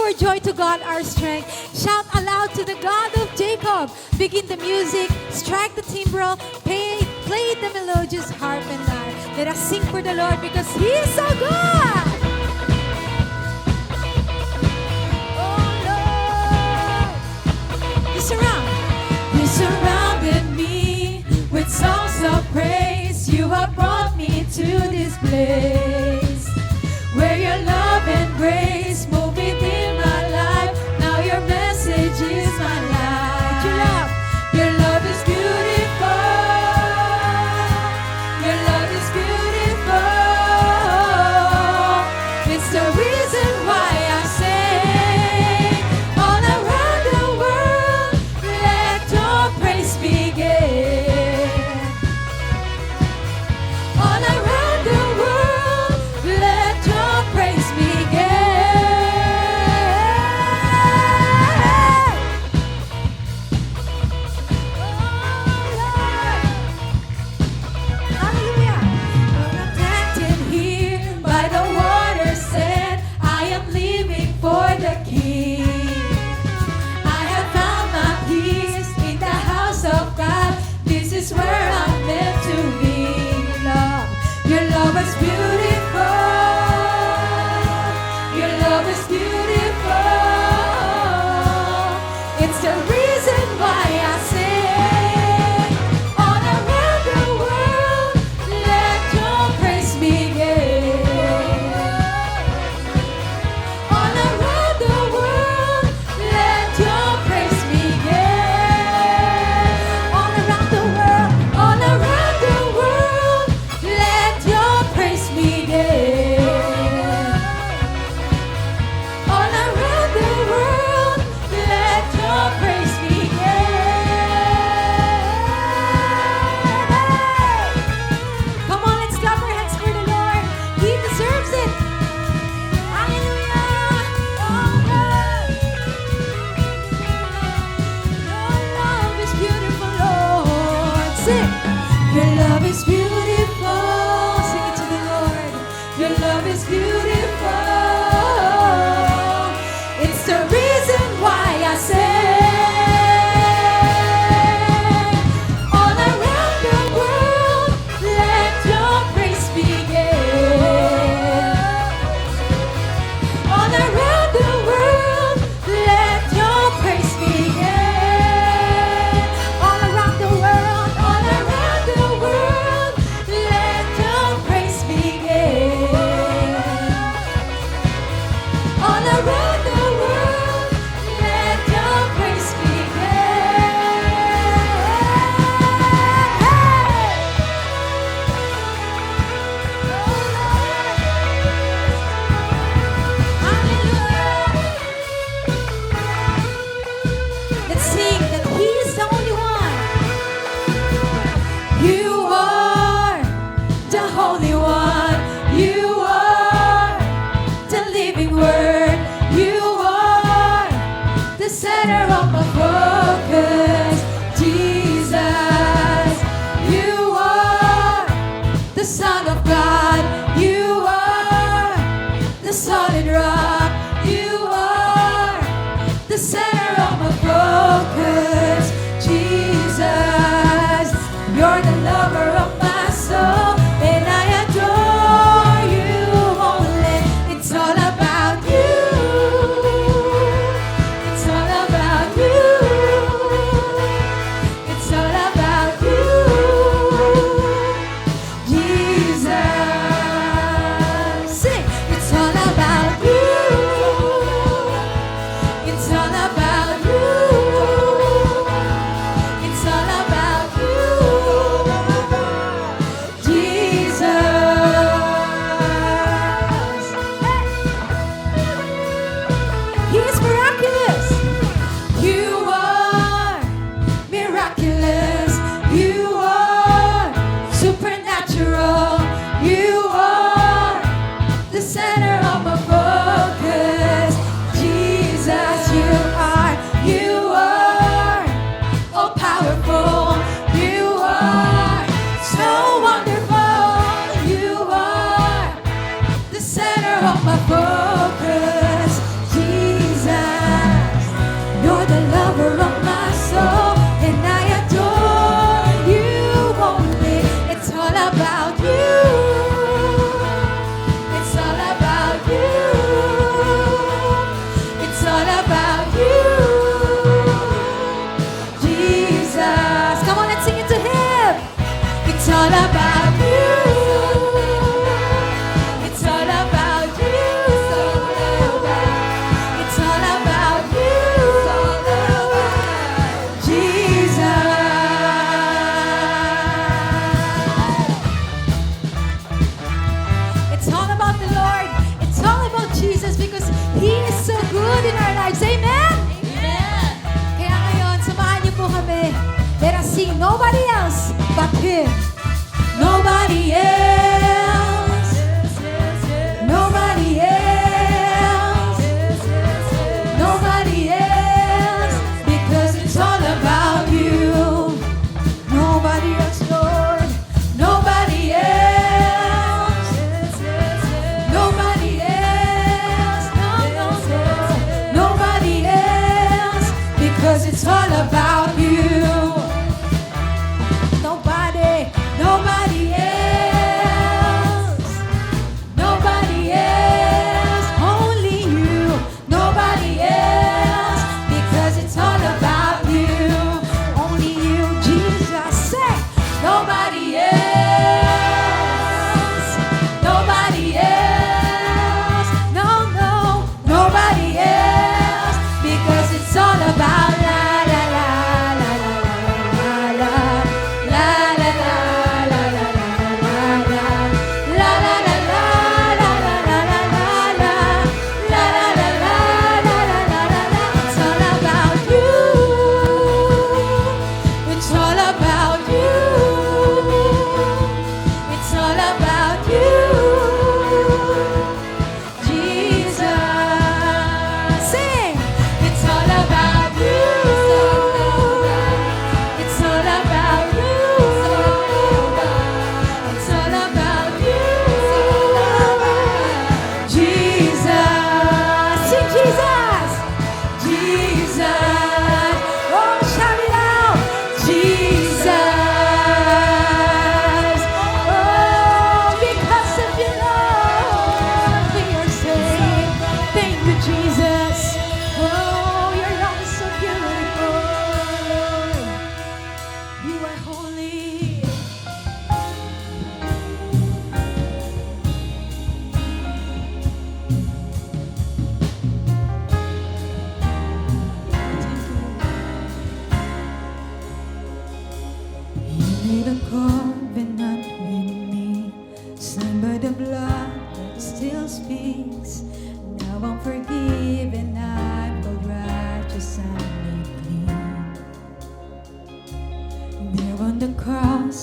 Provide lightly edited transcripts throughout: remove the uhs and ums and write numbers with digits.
for joy to God our strength. Shout aloud to the God of Jacob. Begin the music, strike the timbrel, play the melodious harp and lyre. Let us sing for the Lord because He is so good. Oh Lord, You surrounded me with songs of praise. You have brought me to this place where your love and grace move within my life. Now your message is my life. Your love is beautiful. Your love is beautiful. It's the reason why I sing all around the world. Let your praise begin. All around the world, let your praise Hallelujah. When I'm planted here by the water's edge, I am living for the King. I have found my peace in the house of God. This is where I'm meant to be. Love, your love is beautiful. Your love is beautiful. It's the reason why I sing. All around the world, let your praise begin. All around the world, let your praise begin. All around the world, let your praise begin. All around the world, let your praise begin. Come on, let's clap our hands for the Lord. He deserves it. Hallelujah. Oh God. Your love is beautiful, Lord. Sing. Your love is beautiful. Sing it to the Lord. Your love is beautiful. It's the reason why I sing. All around the world, let your praise begin. All around the world, let your praise begin. All around the world, let your praise begin. All around the world, let your praise begin. Let's sing that He is the only one. You are the Holy One. You are the living Word. You are the center of my focus, Jesus. You are the Son of God. You are the solid rock. You are the center of my focus, Jesus. You're the lover of my soul, and I adore you only. It's all about you. It's all about you. It's all about you, Jesus. Sing. It's all about you. It's all about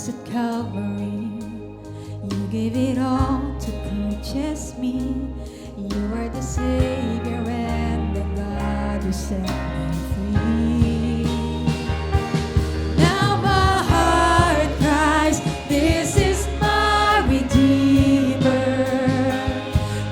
cross at Calvary. You gave it all to purchase me. You are the Savior and the God who set me free. Now my heart cries, this is my Redeemer.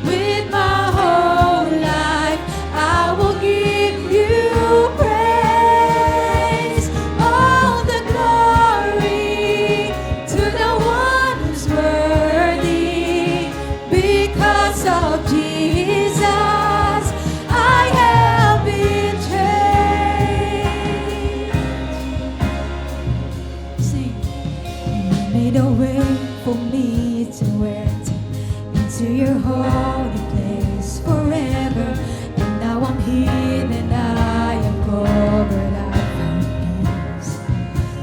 With my whole life, I will give you praise. All the glory to the one who's worthy. Because of Jesus, I have been changed. Sing. You made a way for me to enter into your holy place forever. And now I'm healed and I am covered. I found peace.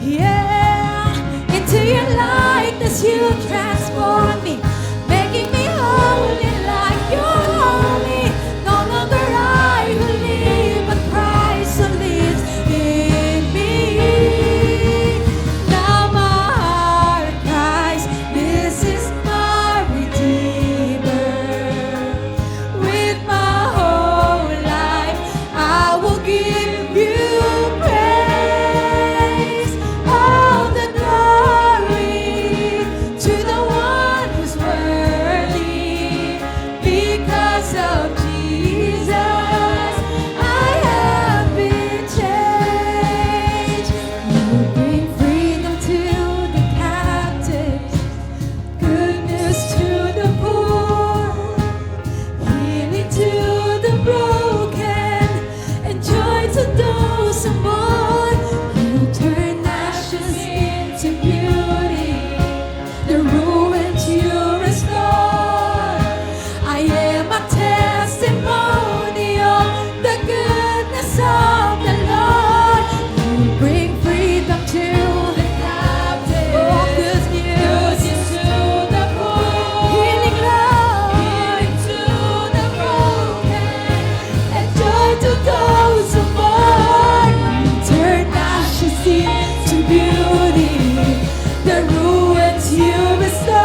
Yeah, into your likeness you transform me, making me holy like you're holy. No longer I who live, but Christ who lives in me. Now my heart cries, this is my Redeemer. With my whole life, I will give you praise. All the glory to the one who's worthy. Because of Jesus, I have been changed. You bring freedom to the captives, goodness to the poor, healing to the broken, and joy to those who mourn. You turn ashes into beauty, the ruins you restore. I am a testimony of the goodness of the Lord. You bring freedom to the captive, oh, good news to the poor, healing love to the broken, and joy to those who mourn. You turn ashes into beauty, the ruins you restore.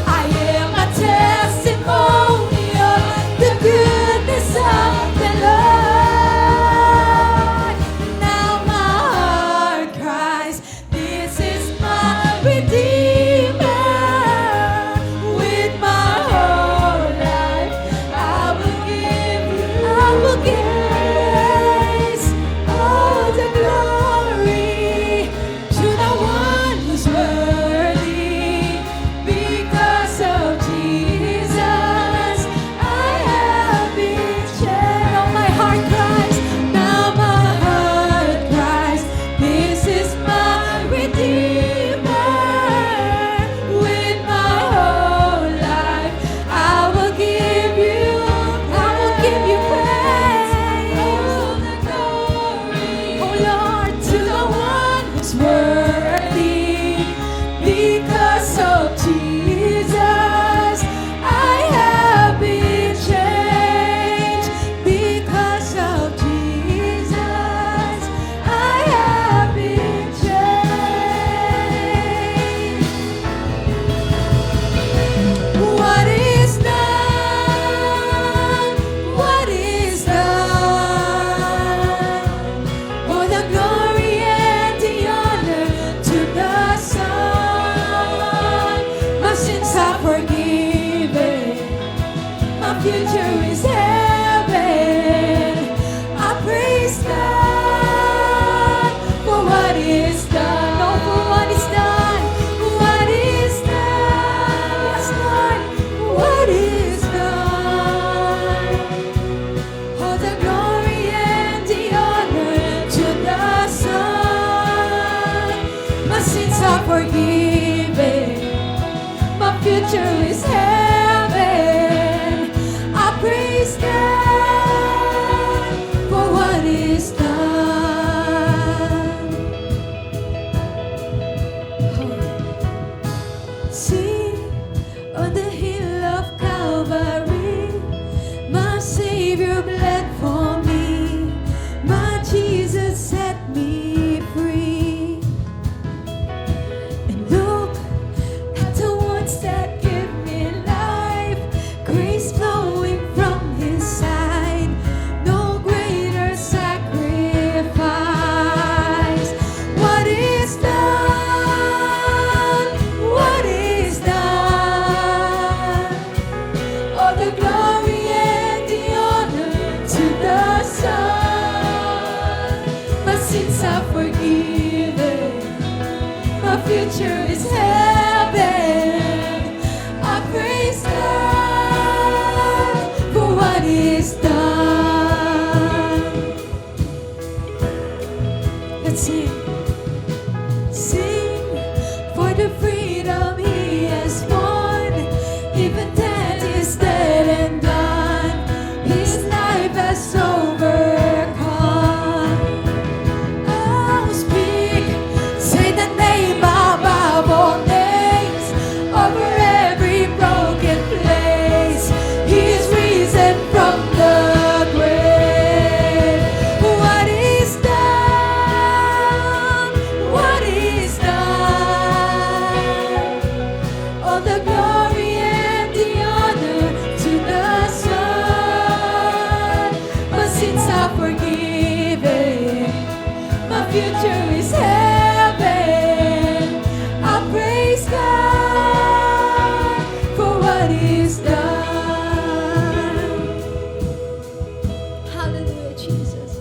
I am a testimony of the goodness of the Lord. Now my heart cries, this is my Redeemer. With my whole life, I will give praise. All the glory to the one who's worthy. Because of Jesus, I have been changed. Now my heart cries, now my heart cries, this is my Redeemer. With my whole life, I will give you praise. future is heaven. I praise God for what He's done. Let's sing. Sing for the freedom He has won. Even death is dead and done. His life has overcome. Oh, speak, say the name above all names, over every broken place. He is risen from the grave. What is done? What is done? All the glory and the honor to the Son. My sins are forgiven. My future is heaven. I praise God for what He's done. Hallelujah, Jesus.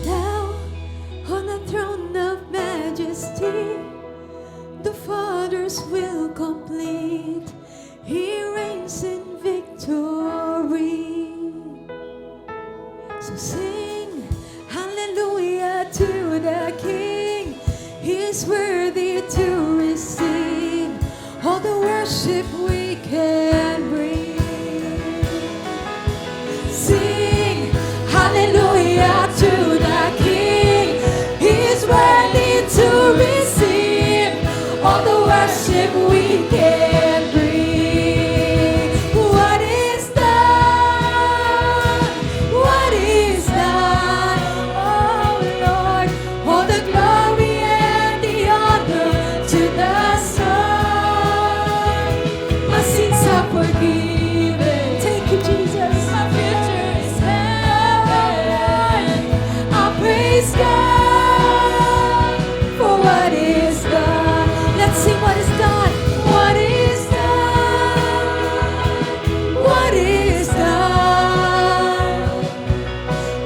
Now on the throne of majesty, the Father's will complete. He reigns in victory. So sing hallelujah to the King. He is worthy to receive all the worship we can bring. Sing hallelujah to the King. He is worthy to receive all the worship we can bring. What is done? What is done? Oh Lord, all the glory and the honor to the Son. My sins are forgiven. Thank you, Jesus. My future is heaven. I praise God for what is done. Let's sing what is done. What is done? What is done?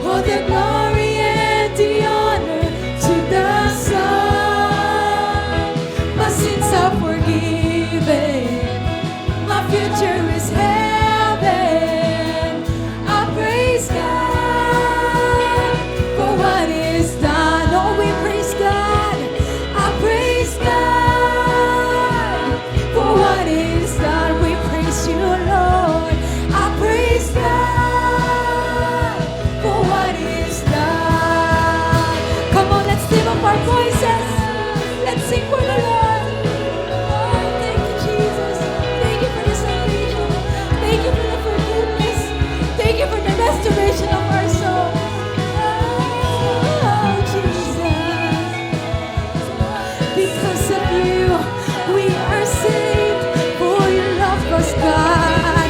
All the glory and the honor to the Son. My sins are forgiven. My future is heaven. I praise God for what is done. Oh, we praise God. I praise God for what is done. We praise you, Lord. I praise God for what is done. Come on, let's lift up our voices. Let's sing for the Lord. Oh, thank you, Jesus. Thank you for the salvation. Thank you for the forgiveness. Thank you for the restoration of our soul. Oh, Jesus. Because of you, we are saved. For you love us, God.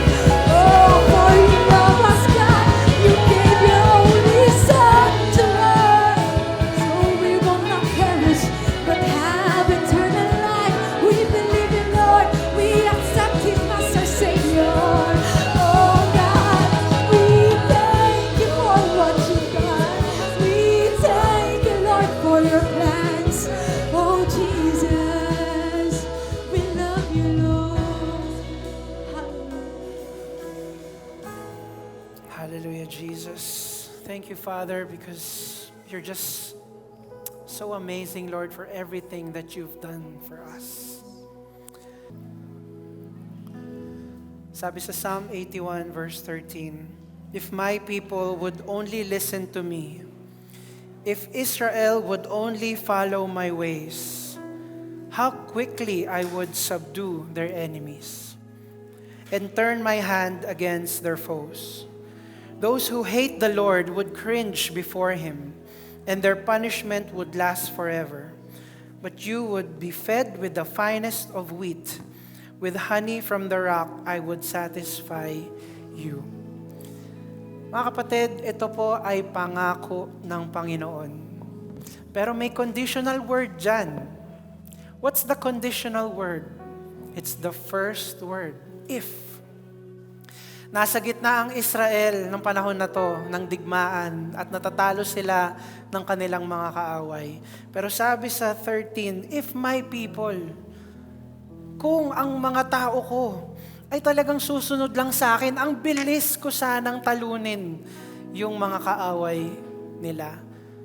Oh, for you love us, God. You gave your only Son to us, so we will not perish, but have eternal life. We believe in Lord. We accept Him as our Savior. Oh God, we thank you for what you've done. We thank you, Lord, for your plans. Oh Jesus, we love you, Lord. Hallelujah. Hallelujah, Jesus. Thank you, Father, because you're just so amazing, Lord, for everything that you've done for us. Sabi sa Psalm 81 verse 13, if my people would only listen to me, if Israel would only follow my ways, how quickly I would subdue their enemies and turn my hand against their foes. Those who hate the Lord would cringe before Him, and their punishment would last forever. But you would be fed with the finest of wheat. With honey from the rock, I would satisfy you. Mga kapatid, ito po ay pangako ng Panginoon. Pero may conditional word dyan. What's the conditional word? It's the first word, if. Nasa gitna ang Israel ng panahon na to, ng digmaan, at natatalo sila ng kanilang mga kaaway. Pero sabi sa 13, if my people, kung ang mga tao ko ay talagang susunod lang sa akin, ang bilis ko sanang talunin yung mga kaaway nila.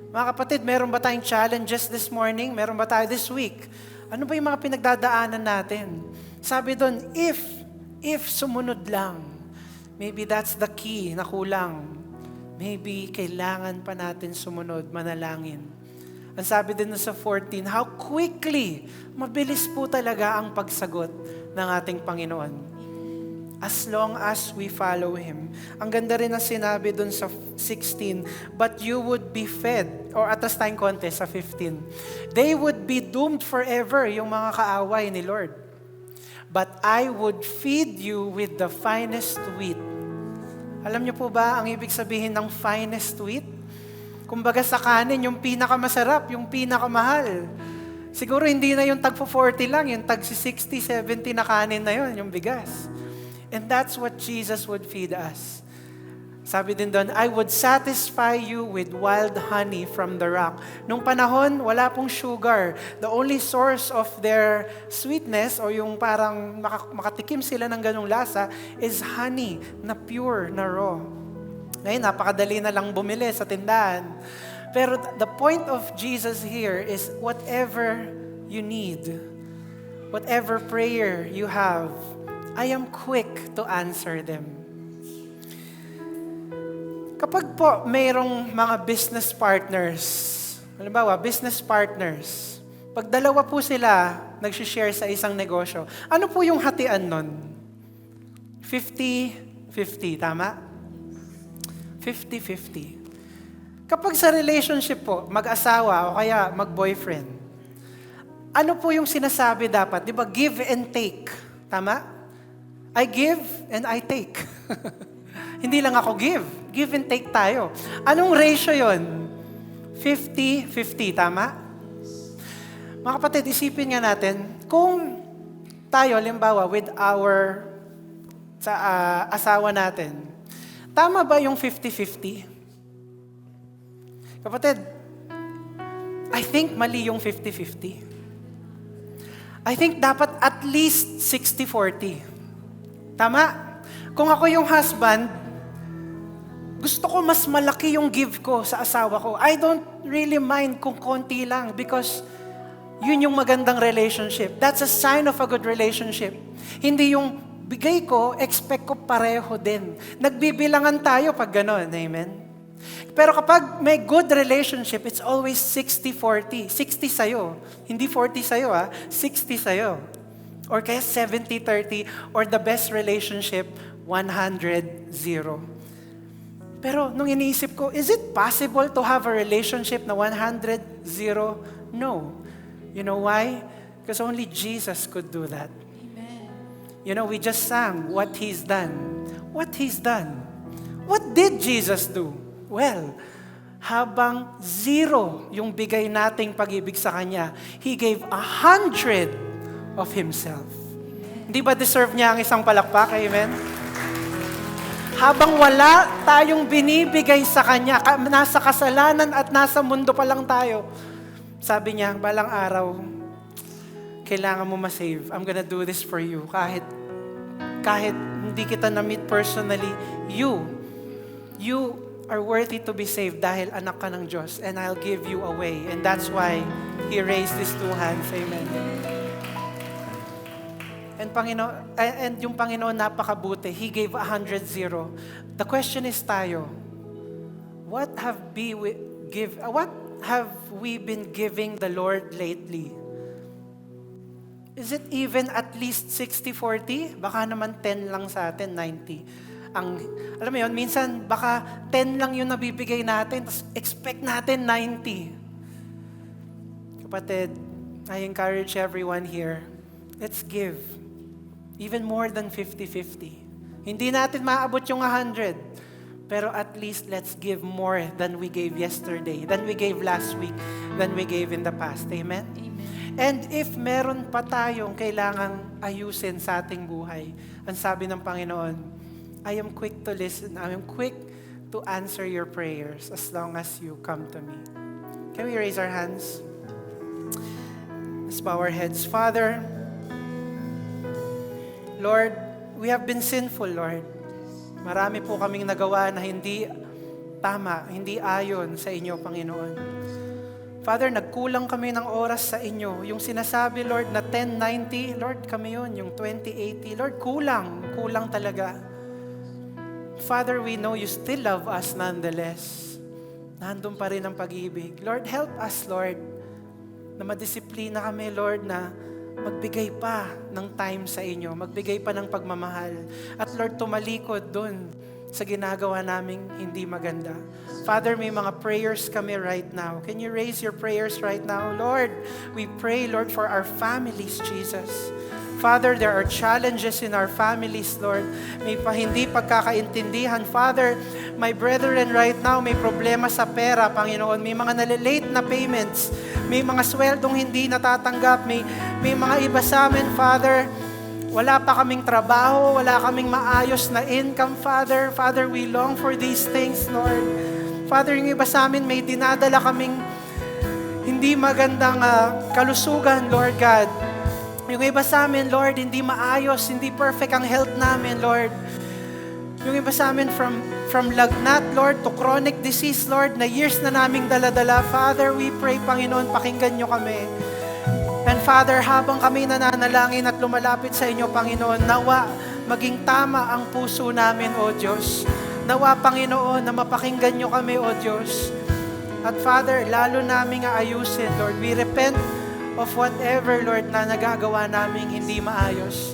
Mga kapatid, meron ba tayong challenges this morning? Meron ba tayo this week? Ano ba yung mga pinagdadaanan natin? Sabi doon, if sumunod lang, maybe that's the key na kulang. Maybe kailangan pa natin sumunod, manalangin. Ang sabi din sa 14, how quickly, mabilis po talaga ang pagsagot ng ating Panginoon. As long as we follow Him. Ang ganda rin na sinabi dun sa 16, but you would be fed, or atas tayong konti sa 15, they would be doomed forever, yung mga kaaway ni Lord. But I would feed you with the finest wheat. Alam niyo po ba ang ibig sabihin ng finest wheat? Kumbaga sa kanin, yung pinakamasarap, yung pinakamahal. Siguro hindi na yung tag 40 lang, yung tag 60, 70 na kanin na yun, yung bigas. And that's what Jesus would feed us. Sabi din doon, I would satisfy you with wild honey from the rock. Nung panahon, wala pong sugar. The only source of their sweetness, o yung parang makatikim sila ng ganong lasa, is honey na pure, na raw. Ngayon, napakadali na lang bumili sa tindahan. Pero the point of Jesus here is whatever you need, whatever prayer you have, I am quick to answer them. Kapag po mayroong mga business partners, halimbawa, business partners, pag dalawa po sila nag-share sa isang negosyo, ano po yung hatian nun? 50-50, tama? 50-50. Kapag sa relationship po, mag-asawa o kaya mag-boyfriend, ano po yung sinasabi dapat? Di ba, give and take. Tama? I give and I take. Hindi lang ako give. Give and take tayo. Anong ratio yon? 50-50, tama? Mga kapatid, isipin nga natin, kung tayo, halimbawa, with our asawa natin, tama ba yung 50-50? Kapatid, I think mali yung 50-50. I think dapat at least 60-40. Tama? Kung ako yung husband, gusto ko mas malaki yung give ko sa asawa ko. I don't really mind kung konti lang because yun yung magandang relationship. That's a sign of a good relationship. Hindi yung bigay ko, expect ko pareho din. Nagbibilangan tayo pag gano'n. Amen? Pero kapag may good relationship, it's always 60-40. 60 sa'yo. Hindi 40 sa'yo, 60 sa'yo. Or kaya 70-30. Or the best relationship, 100-0. Pero nung iniisip ko, is it possible to have a relationship na 100-0? No. You know why? Because only Jesus could do that. Amen. You know, we just sang what He's done. What He's done. What did Jesus do? Well, habang 0 yung bigay nating pag-ibig sa Kanya, He gave 100 of Himself. Hindi ba deserve niya ang isang palakpak? Amen? Habang wala tayong binibigay sa Kanya, nasa kasalanan at nasa mundo pa lang tayo, sabi niya, balang araw, kailangan mo ma-save. I'm gonna do this for you. Kahit hindi kita na-meet personally, you are worthy to be saved dahil anak ka ng Diyos and I'll give you away. And that's why He raised His 2 hands. Amen. And yung Panginoon napakabuti. He gave 100-0. The question is tayo, what have we been giving the Lord lately? Is it even at least 60-40? Baka naman 10 lang sa atin, 90. Alam mo yun, minsan baka 10 lang yung nabibigay natin, tapos expect natin 90. Kapatid, I encourage everyone here, let's give. Even more than 50-50. Hindi natin maabot yung 100. Pero at least let's give more than we gave yesterday, than we gave last week, than we gave in the past. Amen? Amen. And if meron pa tayong kailangang ayusin sa ating buhay, ang sabi ng Panginoon, I am quick to listen. I am quick to answer your prayers as long as you come to me. Can we raise our hands? Let's bow our heads. Father, Lord, we have been sinful, Lord. Marami po kaming nagawa na hindi tama, hindi ayon sa inyo, Panginoon. Father, nagkulang kami ng oras sa inyo. Yung sinasabi, Lord, na 10:90, Lord, kami yun. Yung 20:80, Lord, kulang talaga. Father, we know you still love us nonetheless. Nandun pa rin ang pag-ibig. Lord, help us, Lord, na madisiplina kami, Lord, na magbigay pa ng time sa inyo, magbigay pa ng pagmamahal. At Lord, tumalikod dun sa ginagawa naming hindi maganda. Father, may mga prayers kami right now. Can you raise your prayers right now? Lord, we pray, Lord, for our families, Jesus. Father, there are challenges in our families, Lord. May hindi pagkakaintindihan. Father, my brethren right now may problema sa pera, Panginoon. May mga nalilate na payments. May mga sweldong hindi natatanggap. May mga iba sa amin, Father, wala pa kaming trabaho, wala kaming maayos na income, Father. Father, we long for these things, Lord. Father, yung iba sa amin may dinadala kaming hindi magandang kalusugan, Lord God. Yung iba sa amin, Lord, hindi maayos, hindi perfect ang health namin, Lord. Yung iba sa amin from lagnat, Lord, to chronic disease, Lord, na years na naming daladala. Father, we pray, Panginoon, pakinggan nyo kami. And Father, habang kami nananalangin at lumalapit sa inyo, Panginoon, nawa maging tama ang puso namin, O Diyos. Nawa, Panginoon, na mapakinggan nyo kami, O Diyos. At Father, lalo naming aayusin, Lord. We repent of whatever, Lord, na nagagawa naming hindi maayos.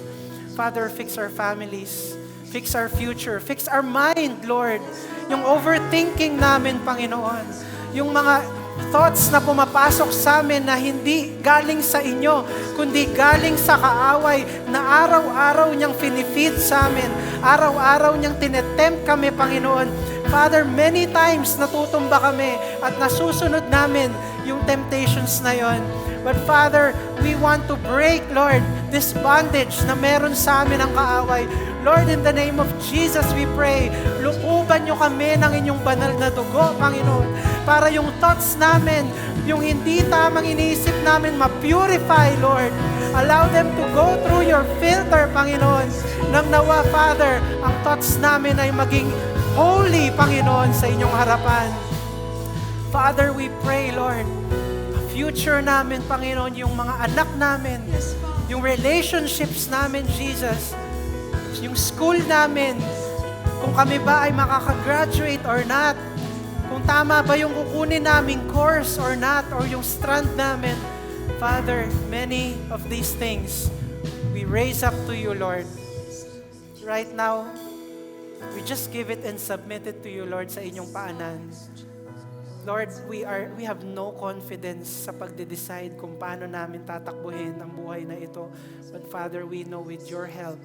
Father, fix our families. Fix our future. Fix our mind, Lord. Yung overthinking namin, Panginoon. Yung mga thoughts na pumapasok sa amin na hindi galing sa inyo, kundi galing sa kaaway na araw-araw niyang finifeed sa amin. Araw-araw niyang tinetempt kami, Panginoon. Father, many times natutumba kami at nasusunod namin yung temptations na yon. But Father, we want to break, Lord, this bondage na meron sa amin ang kaaway. Lord, in the name of Jesus, we pray, lukuban nyo kami ng inyong banal na dugo, Panginoon, para yung thoughts namin, yung hindi tamang iniisip namin, ma-purify, Lord. Allow them to go through your filter, Panginoon. Nang nawa, Father, ang thoughts namin ay maging holy, Panginoon, sa inyong harapan. Father, we pray, Lord, future namin, Panginoon, yung mga anak namin, yung relationships namin, Jesus, yung school namin, kung kami ba ay makakagraduate or not, kung tama ba yung kukunin naming course or not, or yung strand namin. Father, many of these things, we raise up to you, Lord. Right now, we just give it and submit it to you, Lord, sa inyong paanan. Lord, we have no confidence sa pagde-decide kung paano namin tatakbuhin ang buhay na ito. But Father, we know with your help,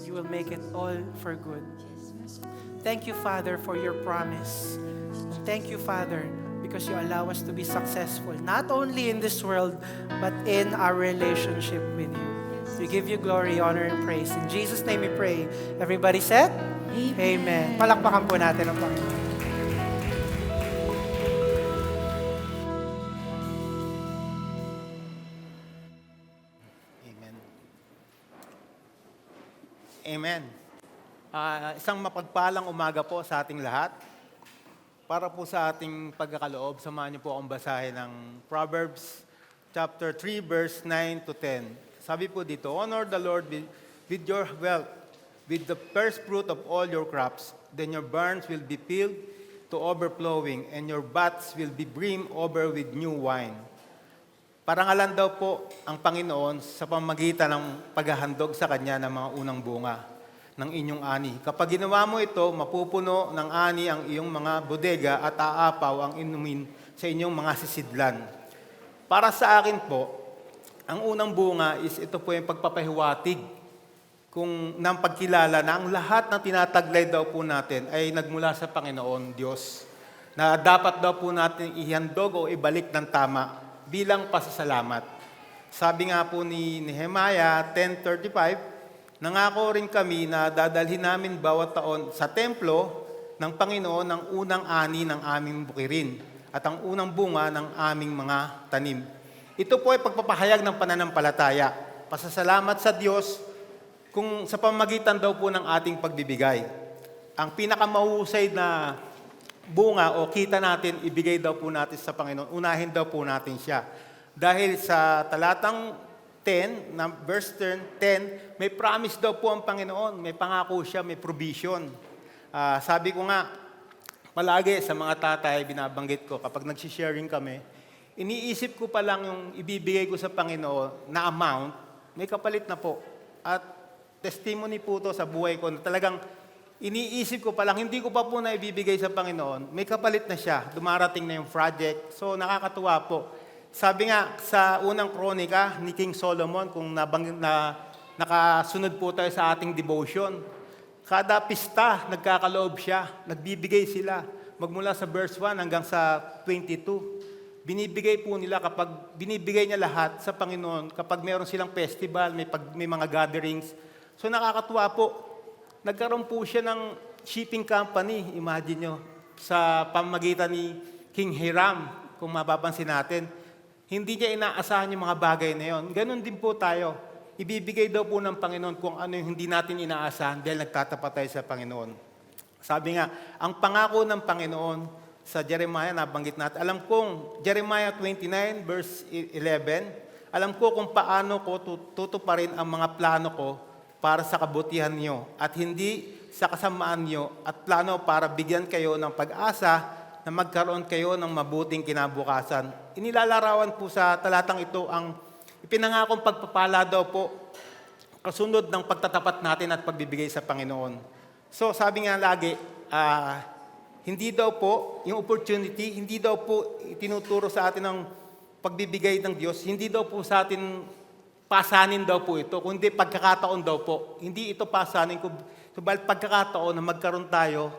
you will make it all for good. Thank you, Father, for your promise. Thank you, Father, because you allow us to be successful, not only in this world, but in our relationship with you. We give you glory, honor, and praise. In Jesus' name we pray. Everybody said? Amen. Palakpakan po natin ang Panginoon. Amen. Isang mapagpalang umaga po sa ating lahat. Para po sa ating pagkakaloob, samahan niyo po akong basahin ng Proverbs chapter 3, verse 9 to 10. Sabi po dito, honor the Lord with your wealth, with the first fruit of all your crops. Then your barns will be filled to overflowing, and your vats will be brim over with new wine. Parangalan daw po ang Panginoon sa pamamagitan ng paghahandog sa Kanya ng mga unang bunga ng inyong ani. Kapag ginawa mo ito, mapupuno ng ani ang iyong mga bodega at aapaw ang inumin sa inyong mga sisidlan. Para sa akin po, ang unang bunga is ito po yung pagpapahiwatig kung ng pagkilala na ang lahat ng tinataglay daw po natin ay nagmula sa Panginoon Diyos, na dapat daw po natin ihandog o ibalik ng tama bilang pasasalamat. Sabi nga po ni Nehemiah 10:35, nangako rin kami na dadalhin namin bawat taon sa templo ng Panginoon ang unang ani ng aming bukirin at ang unang bunga ng aming mga tanim. Ito po ay pagpapahayag ng pananampalataya. Pasasalamat sa Diyos kung sa pamamagitan daw po ng ating pagbibigay. Ang pinakamahusay na bunga o kita natin, ibigay daw po natin sa Panginoon. Unahin daw po natin siya. Dahil sa talatang 10, verse 10, may promise daw po ang Panginoon. May pangako siya, may provision. Sabi ko nga, palagi sa mga tatay, binabanggit ko, kapag nagsisharing kami, iniisip ko pa lang yung ibibigay ko sa Panginoon na amount, may kapalit na po. At testimony po to sa buhay ko na talagang iniisip ko pa lang, hindi ko pa po na ibibigay sa Panginoon, may kapalit na siya, dumarating na yung project. So nakakatuwa po. Sabi nga sa unang kronika ni King Solomon, kung nakasunod po tayo sa ating devotion, kada pista, nagkakaloob siya, nagbibigay sila. Magmula sa verse 1 hanggang sa 22. Binibigay po nila kapag binibigay niya lahat sa Panginoon, kapag meron silang festival, may mga gatherings. So nakakatuwa po. Nagkaroon po siya ng shipping company, imagine nyo, sa pamamagitan ni King Hiram, kung mapapansin natin. Hindi niya inaasahan yung mga bagay na yon. Ganon din po tayo. Ibibigay daw po ng Panginoon kung ano yung hindi natin inaasahan dahil nagtatapat tayo sa Panginoon. Sabi nga, ang pangako ng Panginoon sa Jeremiah, nabanggit natin, alam kong, Jeremiah 29 verse 11, alam ko kung paano ko tutuparin ang mga plano ko para sa kabutihan niyo at hindi sa kasamaan niyo at plano para bigyan kayo ng pag-asa na magkaroon kayo ng mabuting kinabukasan. Inilalarawan po sa talatang ito ang ipinangakong pagpapala daw po kasunod ng pagtatapat natin at pagbibigay sa Panginoon. So sabi nga lagi, hindi daw po yung opportunity, hindi daw po itinuturo sa atin ng pagbibigay ng Diyos, hindi daw po sa atin pasanin daw po ito, kundi pagkakataon daw po. Hindi ito pasanin, kundi pagkakataon na magkaroon tayo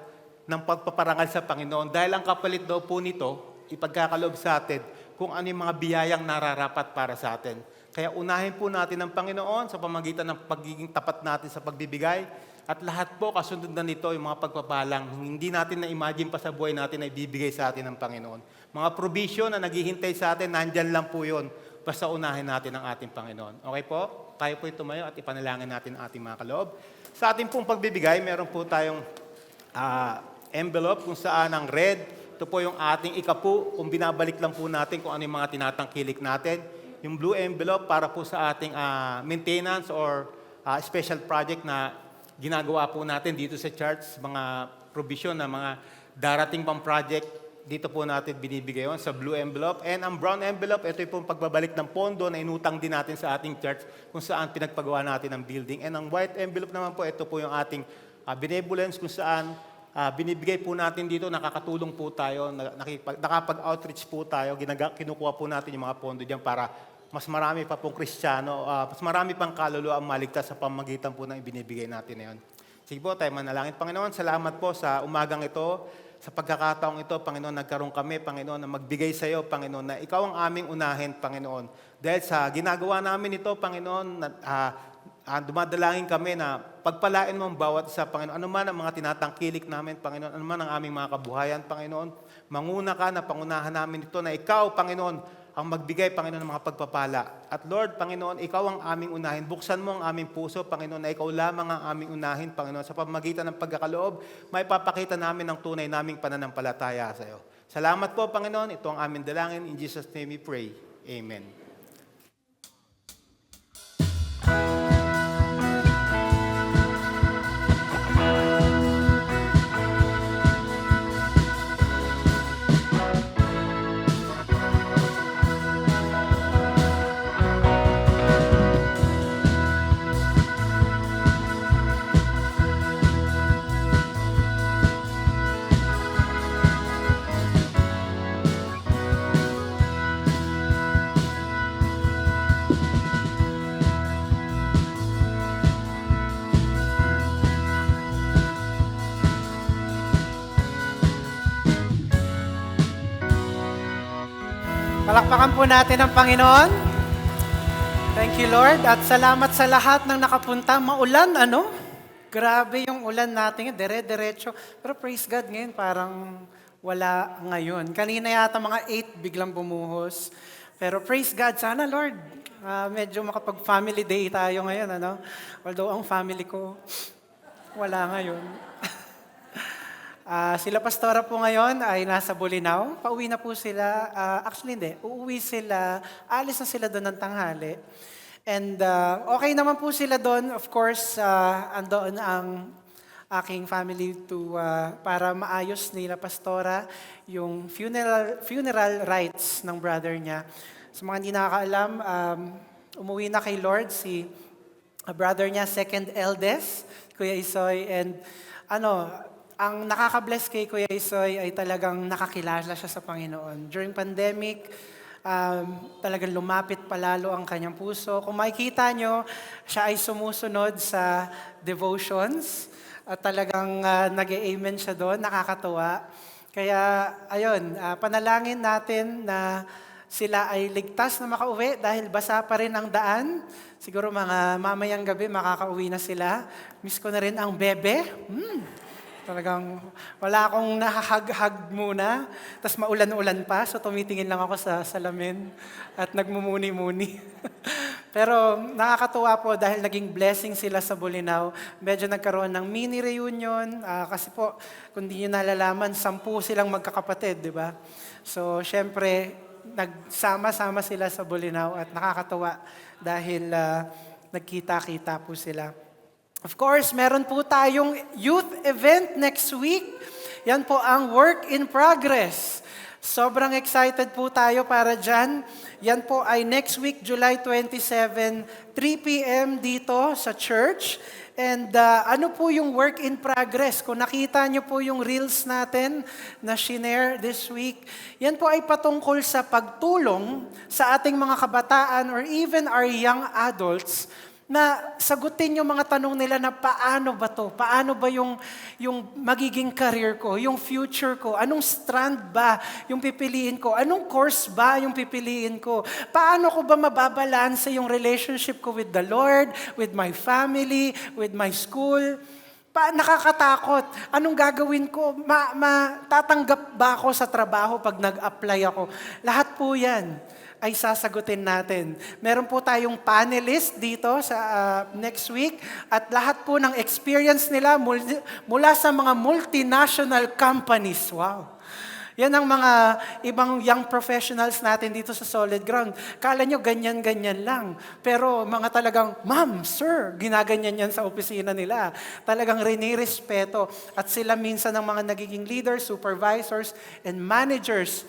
ng pagpaparangal sa Panginoon. Dahil ang kapalit daw po nito, ipagkakaloob sa atin kung ano yung mga biyayang nararapat para sa atin. Kaya unahin po natin ang Panginoon sa pamamagitan ng pagiging tapat natin sa pagbibigay. At lahat po kasunod na nito yung mga pagpapalang hindi natin na-imagine pa sa buhay natin na ibibigay sa atin ng Panginoon. Mga provision na naghihintay sa atin, nandyan lang po yun. Basta unahin natin ang ating Panginoon. Okay po? Tayo po tumayo at ipanalangin natin ang ating mga kaloob. Sa ating pong pagbibigay, meron po tayong envelope kung saan ang red. Ito po yung ating ikapu. Kung binabalik lang po natin kung ano yung mga tinatangkilik natin. Yung blue envelope para po sa ating maintenance or special project na ginagawa po natin dito sa church. Mga provision na mga darating pang project. Dito po natin binibigay yun sa blue envelope. And ang brown envelope, ito yung pagbabalik ng pondo na inutang din natin sa ating church kung saan pinagpagawa natin ang building. And ang white envelope naman po, ito po yung ating benevolence kung saan binibigay po natin dito, nakakatulong po tayo, nakapag-outreach po tayo, kinukuha po natin yung mga pondo diyan para mas marami pa pong Kristiyano, mas marami pang kaluluwa ang maligtas sa pamamagitan po ng ibinibigay natin na yun. Sige po, tayo manalangin. Panginoon, salamat po sa umagang ito, sa pagkakataong ito, Panginoon, nagkaroon kami, Panginoon, na magbigay sa iyo, Panginoon, na ikaw ang aming unahin, Panginoon. Dahil sa ginagawa namin ito, Panginoon, dumadalangin kami na pagpalain mo ang bawat isa, Panginoon. Ano man ang mga tinatangkilik namin, Panginoon. Ano man ang aming mga kabuhayan, Panginoon. Manguna ka na pangunahan namin ito na ikaw, Panginoon, ang magbigay, Panginoon, ng mga pagpapala. At Lord, Panginoon, ikaw ang aming unahin. Buksan mo ang aming puso, Panginoon, na ikaw lamang ang aming unahin, Panginoon. Sa pamamagitan ng pagkakaloob, may papakita namin ang tunay naming pananampalataya sa iyo. Salamat po, Panginoon. Ito ang aming dalangin. In Jesus' name we pray. Amen. Palakpakan po natin ang Panginoon. Thank you, Lord. At salamat sa lahat ng nakapunta. Maulan, ano? Grabe yung ulan natin. Dire-diretso. Pero praise God ngayon, parang wala ngayon. Kanina yata mga 8 biglang bumuhos. Pero praise God. Sana, Lord, medyo makapag-family day tayo ngayon, ano? Although ang family ko, wala ngayon. Sila pastora po ngayon ay nasa Bolinao. Pauwi na po sila. Actually, hindi. Uuwi sila. Alis na sila doon ng tanghali. And okay naman po sila doon. Of course, andoon ang aking family para maayos nila pastora yung funeral rites ng brother niya. Sa mga hindi nakakaalam, umuwi na kay Lord si brother niya, second eldest, Kuya Isoy. And ang nakaka-bless kay Kuya Isoy ay talagang nakakilala siya sa Panginoon. During pandemic, talagang lumapit palalo ang kanyang puso. Kung makikita nyo, siya ay sumusunod sa devotions at talagang nag-amen siya doon, nakakatuwa. Kaya, ayun, panalangin natin na sila ay ligtas na makauwi dahil basa pa rin ang daan. Siguro mga mamayang gabi makakauwi na sila. Miss ko na rin ang bebe. Talagang wala akong nahahag-hag muna. Tapos maulan-ulan pa, so tumitingin lang ako sa salamin at nagmumuni-muni. Pero nakakatuwa po dahil naging blessing sila sa Bolinao. Medyo nagkaroon ng mini reunion. Kasi po, kung di nyo nalalaman, 10 silang magkakapatid, di ba? So, syempre, nagsama-sama sila sa Bolinao at nakakatuwa dahil nagkita-kita po sila. Of course, meron po tayong youth event next week. Yan po ang work in progress. Sobrang excited po tayo para dyan. Yan po ay next week, July 27, 3 p.m. dito sa church. And ano po yung work in progress? Kung nakita nyo po yung reels natin na shinare this week, yan po ay patungkol sa pagtulong sa ating mga kabataan or even our young adults na sagutin yung mga tanong nila na paano ba to? Paano ba yung magiging career ko? Yung future ko? Anong strand ba yung pipiliin ko? Anong course ba yung pipiliin ko? Paano ko ba mababalanse yung relationship ko with the Lord, with my family, with my school? Nakakatakot. Anong gagawin ko? Tatanggap ba ako sa trabaho pag nag-apply ako? Lahat po yan ay sasagutin natin. Meron po tayong panelist dito sa next week at lahat po ng experience nila mula sa mga multinational companies. Wow! Yan ang mga ibang young professionals natin dito sa Solid Ground. Kala nyo ganyan-ganyan lang. Pero mga talagang, ma'am, sir, ginaganyan yan sa opisina nila. Talagang rinirespeto. At sila minsan ng mga nagiging leaders, supervisors, and managers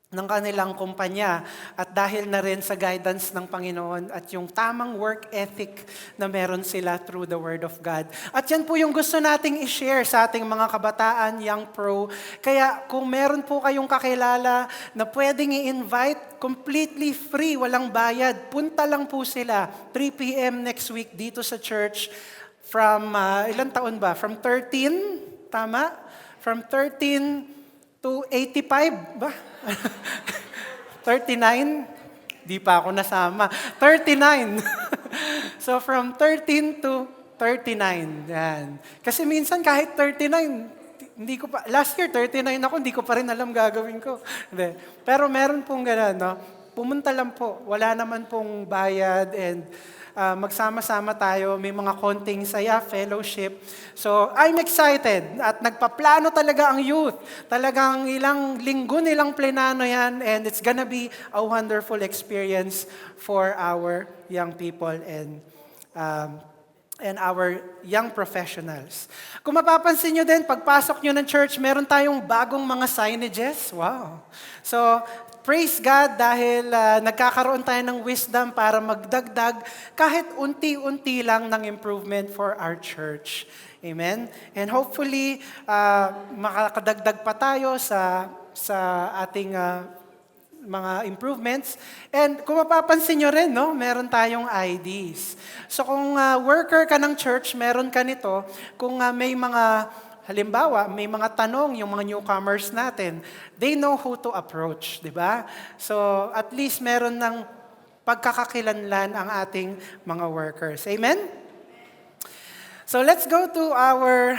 ng kanilang kumpanya at dahil na rin sa guidance ng Panginoon at yung tamang work ethic na meron sila through the Word of God. At yan po yung gusto nating i-share sa ating mga kabataan, young pro. Kaya kung meron po kayong kakilala na pwedeng i-invite, completely free, walang bayad, punta lang po sila 3 p.m. next week dito sa church from, ilang taon ba? From 13? Tama? From 13 to 85 ba? 39? Di pa ako nasama. 39. So from 13 to 39. Yan. Kasi minsan kahit 39, hindi ko pa, last year 39 ako, hindi ko pa rin alam gagawin ko. Hindi. Pero meron pong gano'n, no? Pumunta lang po. Wala naman pong bayad and magsama-sama tayo, may mga konting saya, fellowship. So, I'm excited at nagpaplano talaga ang youth. Talagang ilang linggo nilang plenano yan and it's gonna be a wonderful experience for our young people and our young professionals. Kung mapapansin nyo din, pagpasok nyo ng church, meron tayong bagong mga signages. Wow! So, praise God dahil nagkakaroon tayo ng wisdom para magdagdag kahit unti-unti lang ng improvement for our church. Amen? And hopefully, makakadagdag pa tayo sa ating mga improvements. And kung mapapansin nyo rin, no, meron tayong IDs. So kung worker ka ng church, meron ka nito. Kung may mga halimbawa, may mga tanong yung mga newcomers natin, they know who to approach, di ba? So, at least meron ng pagkakakilanlan ang ating mga workers. Amen? So let's go to our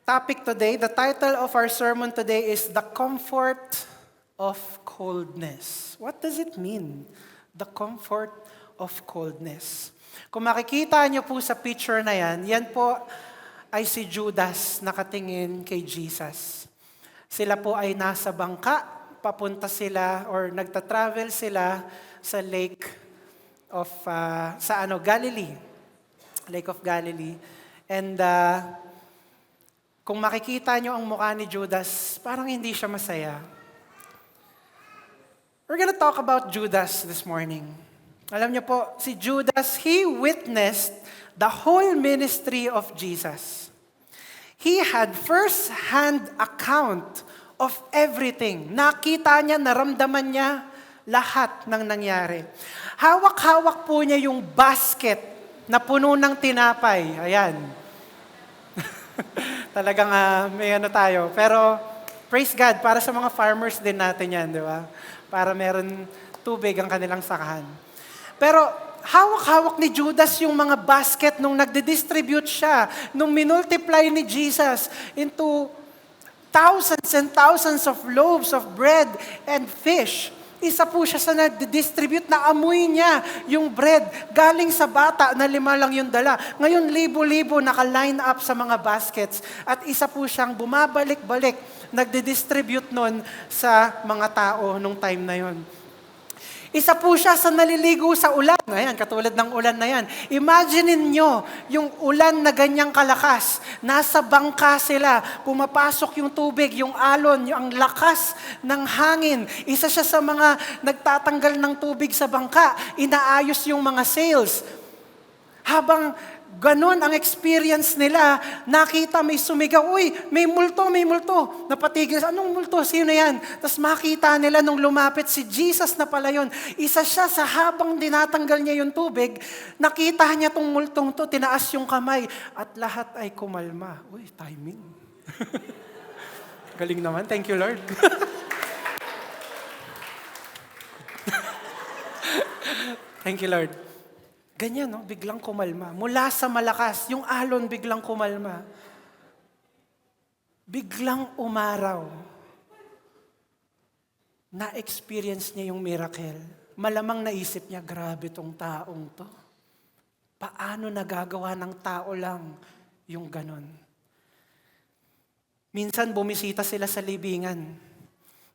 topic today. The title of our sermon today is The Comfort of Coldness. What does it mean? The comfort of coldness. Kung makikita niyo po sa picture na yan po ay si Judas nakatingin kay Jesus. Sila po ay nasa bangka, papunta sila or nagta-travel sila sa lake of Galilee. Lake of Galilee. And kung makikita niyo ang mukha ni Judas, parang hindi siya masaya. We're gonna talk about Judas this morning. Alam niyo po, si Judas, he witnessed the whole ministry of Jesus. He had first-hand account of everything. Nakita niya, naramdaman niya lahat ng nangyari. Hawak-hawak po niya yung basket na puno ng tinapay. Ayan. Talagang may ano tayo. Pero praise God, para sa mga farmers din natin yan, di ba? Para meron tubig ang kanilang sakahan. Pero hawak-hawak ni Judas yung mga basket nung nagdi-distribute siya, nung minultiply ni Jesus into thousands and thousands of loaves of bread and fish. Isa po siya sa nagdi-distribute na amoy niya yung bread. Galing sa bata na 5 lang yung dala. Ngayon, libo-libo naka-line up sa mga baskets. At isa po siyang bumabalik-balik, nagdi-distribute nun sa mga tao nung time na yon. Isa po siya sa naliligo sa ulan. Ayan, katulad ng ulan na yan. Imagine niyo yung ulan na ganyang kalakas. Nasa bangka sila, pumapasok yung tubig, yung alon, yung ang lakas ng hangin. Isa siya sa mga nagtatanggal ng tubig sa bangka. Inaayos yung mga sails. Habang ganon ang experience nila, nakita may sumigaw, uy, may multo, may multo. Napatigil, anong multo? Sino yan? Tapos makita nila nung lumapit, si Jesus na pala yun. Isa siya sa habang dinatanggal niya yung tubig, nakita niya tong multong to, tinaas yung kamay, at lahat ay kumalma. Uy, timing. Galing naman, thank you Lord. Thank you Lord. Ganyan, no? Biglang kumalma. Mula sa malakas, yung alon biglang kumalma. Biglang umaraw. Na-experience niya yung miracle. Malamang naisip niya, grabe tong taong to. Paano nagagawa ng tao lang yung ganon? Minsan bumisita sila sa libingan.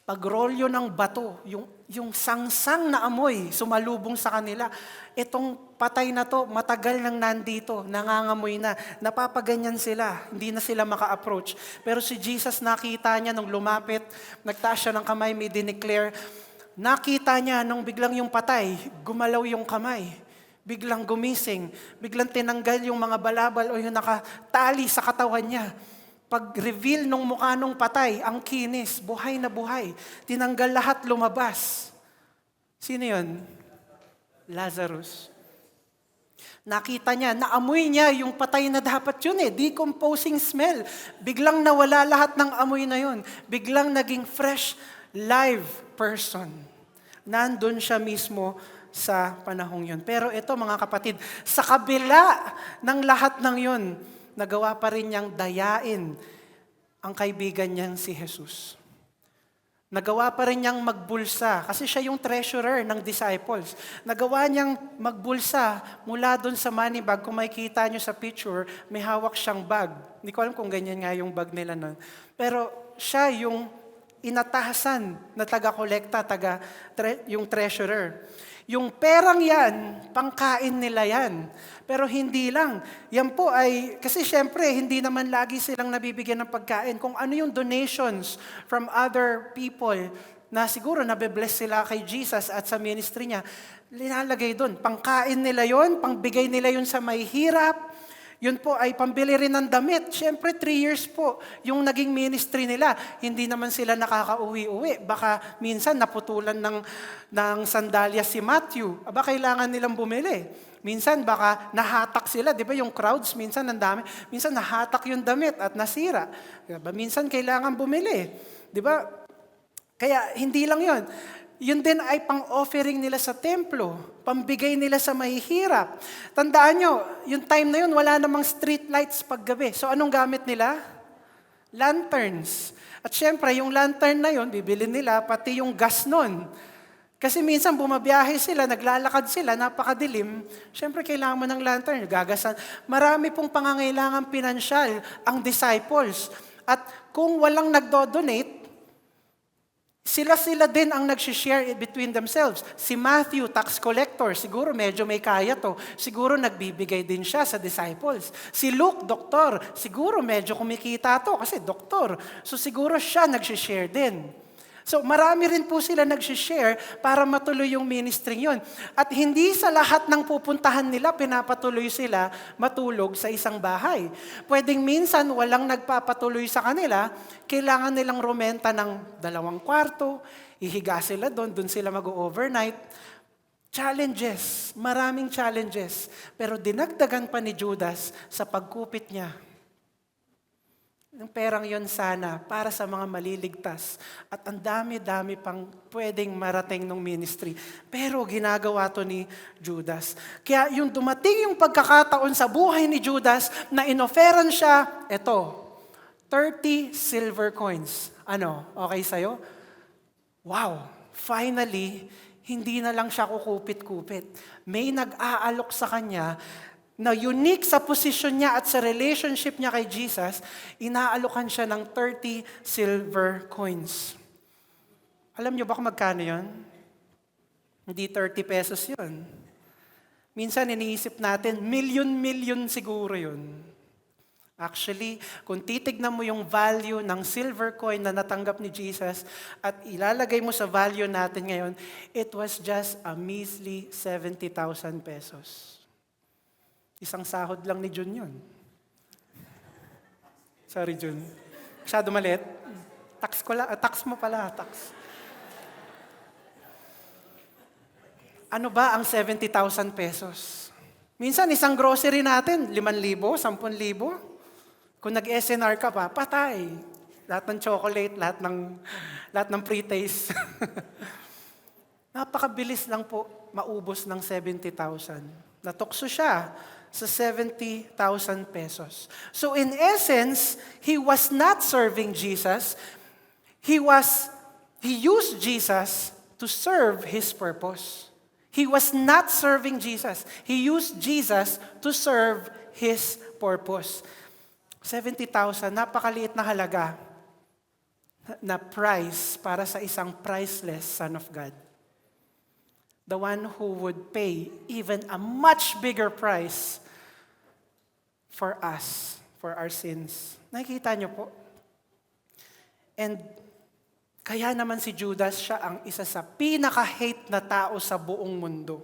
Pagrolyo ng bato, yung sangsang na amoy, sumalubong sa kanila. Itong patay na to, matagal nang nandito, nangangamoy na. Napapaganyan sila, hindi na sila maka-approach. Pero si Jesus nakita niya nung lumapit, nagtaas siya ng kamay, may dineclare. Nakita niya nung biglang yung patay, gumalaw yung kamay. Biglang gumising, biglang tinanggal yung mga balabal o yung nakatali sa katawan niya. Pag-reveal nung mukha nung patay, ang kinis, buhay na buhay. Tinanggal lahat, lumabas. Sino yun? Lazarus. Nakita niya, naamoy niya yung patay na dapat yun decomposing smell. Biglang nawala lahat ng amoy na yun. Biglang naging fresh, live person. Nandun siya mismo sa panahong yun. Pero ito mga kapatid, sa kabila ng lahat ng yun, nagawa pa rin niyang dayain ang kaibigan niyang si Jesus. Nagawa pa rin niyang magbulsa kasi siya yung treasurer ng disciples. Nagawa niyang magbulsa mula doon sa money bag. Kung makikita niyo sa picture, may hawak siyang bag. Hindi ko alam kung ganyan nga yung bag nila nun. Pero siya yung inatahasan na taga-kolekta, yung treasurer. Yung perang yan, pangkain nila yan. Pero hindi lang. Yan po ay, kasi syempre, hindi naman lagi silang nabibigyan ng pagkain. Kung ano yung donations from other people na siguro nabe-bless sila kay Jesus at sa ministry niya, linalagay doon. Pangkain nila yon, pangbigay nila yon sa may hirap. Yun po ay pambili rin ng damit. Siyempre, 3 years po yung naging ministry nila. Hindi naman sila nakakauwi-uwi. Baka minsan naputulan ng sandalya si Matthew. Aba, kailangan nilang bumili. Minsan baka nahatak sila. Di ba yung crowds, minsan ang dami. Minsan nahatak yung damit at nasira. Diba? Minsan kailangan bumili. Di ba? Kaya hindi lang yon. Yun din ay pang-offering nila sa templo, pambigay nila sa mahihirap. Tandaan nyo, yung time na yun, wala namang street lights paggabi. So anong gamit nila? Lanterns. At syempre, yung lantern na yun, bibili nila, pati yung gas nun. Kasi minsan bumabiyahe sila, naglalakad sila, napakadilim. Syempre, kailangan mo ng lantern, gagasan. Marami pong pangangailangan pinansyal ang disciples. At kung walang nagdo-donate, sila din ang nag-share between themselves. Si Matthew, tax collector, siguro medyo may kaya to. Siguro nagbibigay din siya sa disciples. Si Luke, doktor, siguro medyo kumikita to kasi doktor. So siguro siya nag-share din. So marami rin po sila nag-share para matuloy yung ministry yon. At hindi sa lahat ng pupuntahan nila, pinapatuloy sila matulog sa isang bahay. Pwedeng minsan walang nagpapatuloy sa kanila, kailangan nilang rumenta ng 2 kwarto, ihiga sila doon sila mag-overnight. Challenges, maraming challenges. Pero dinagdagan pa ni Judas sa pagkupit niya. Yung perang yon sana para sa mga maliligtas. At ang dami-dami pang pwedeng marating ng ministry. Pero ginagawa to ni Judas. Kaya yung dumating yung pagkakataon sa buhay ni Judas na inoferan siya, eto, 30 silver coins. Ano, okay sa'yo? Wow, finally, hindi na lang siya kukupit-kupit. May nag-aalok sa kanya na unique sa posisyon niya at sa relationship niya kay Jesus, inaalokan siya ng 30 silver coins. Alam niyo ba kung magkano yun? Hindi 30 pesos yun. Minsan iniisip natin, milyon siguro yun. Actually, kung titignan mo yung value ng silver coin na natanggap ni Jesus at ilalagay mo sa value natin ngayon, it was just a measly 70,000 pesos. Isang sahod lang ni Jun yun. Sorry, Jun. Masyado maliit. Tax mo pala, tax. Ano ba ang 70,000 pesos? Minsan, isang grocery natin, 5,000, 10,000. Kung nag-SNR ka pa, patay. Lahat ng chocolate, lahat ng pre-taste. Napakabilis lang po maubos ng 70,000. Natukso siya sa 70,000 pesos. So in essence, he was not serving Jesus. He used Jesus to serve his purpose. He was not serving Jesus. He used Jesus to serve his purpose. 70,000, napakaliit na halaga na price para sa isang priceless Son of God. The one who would pay even a much bigger price for us, for our sins. Nakikita niyo po? And kaya naman si Judas, siya ang isa sa pinaka-hate na tao sa buong mundo.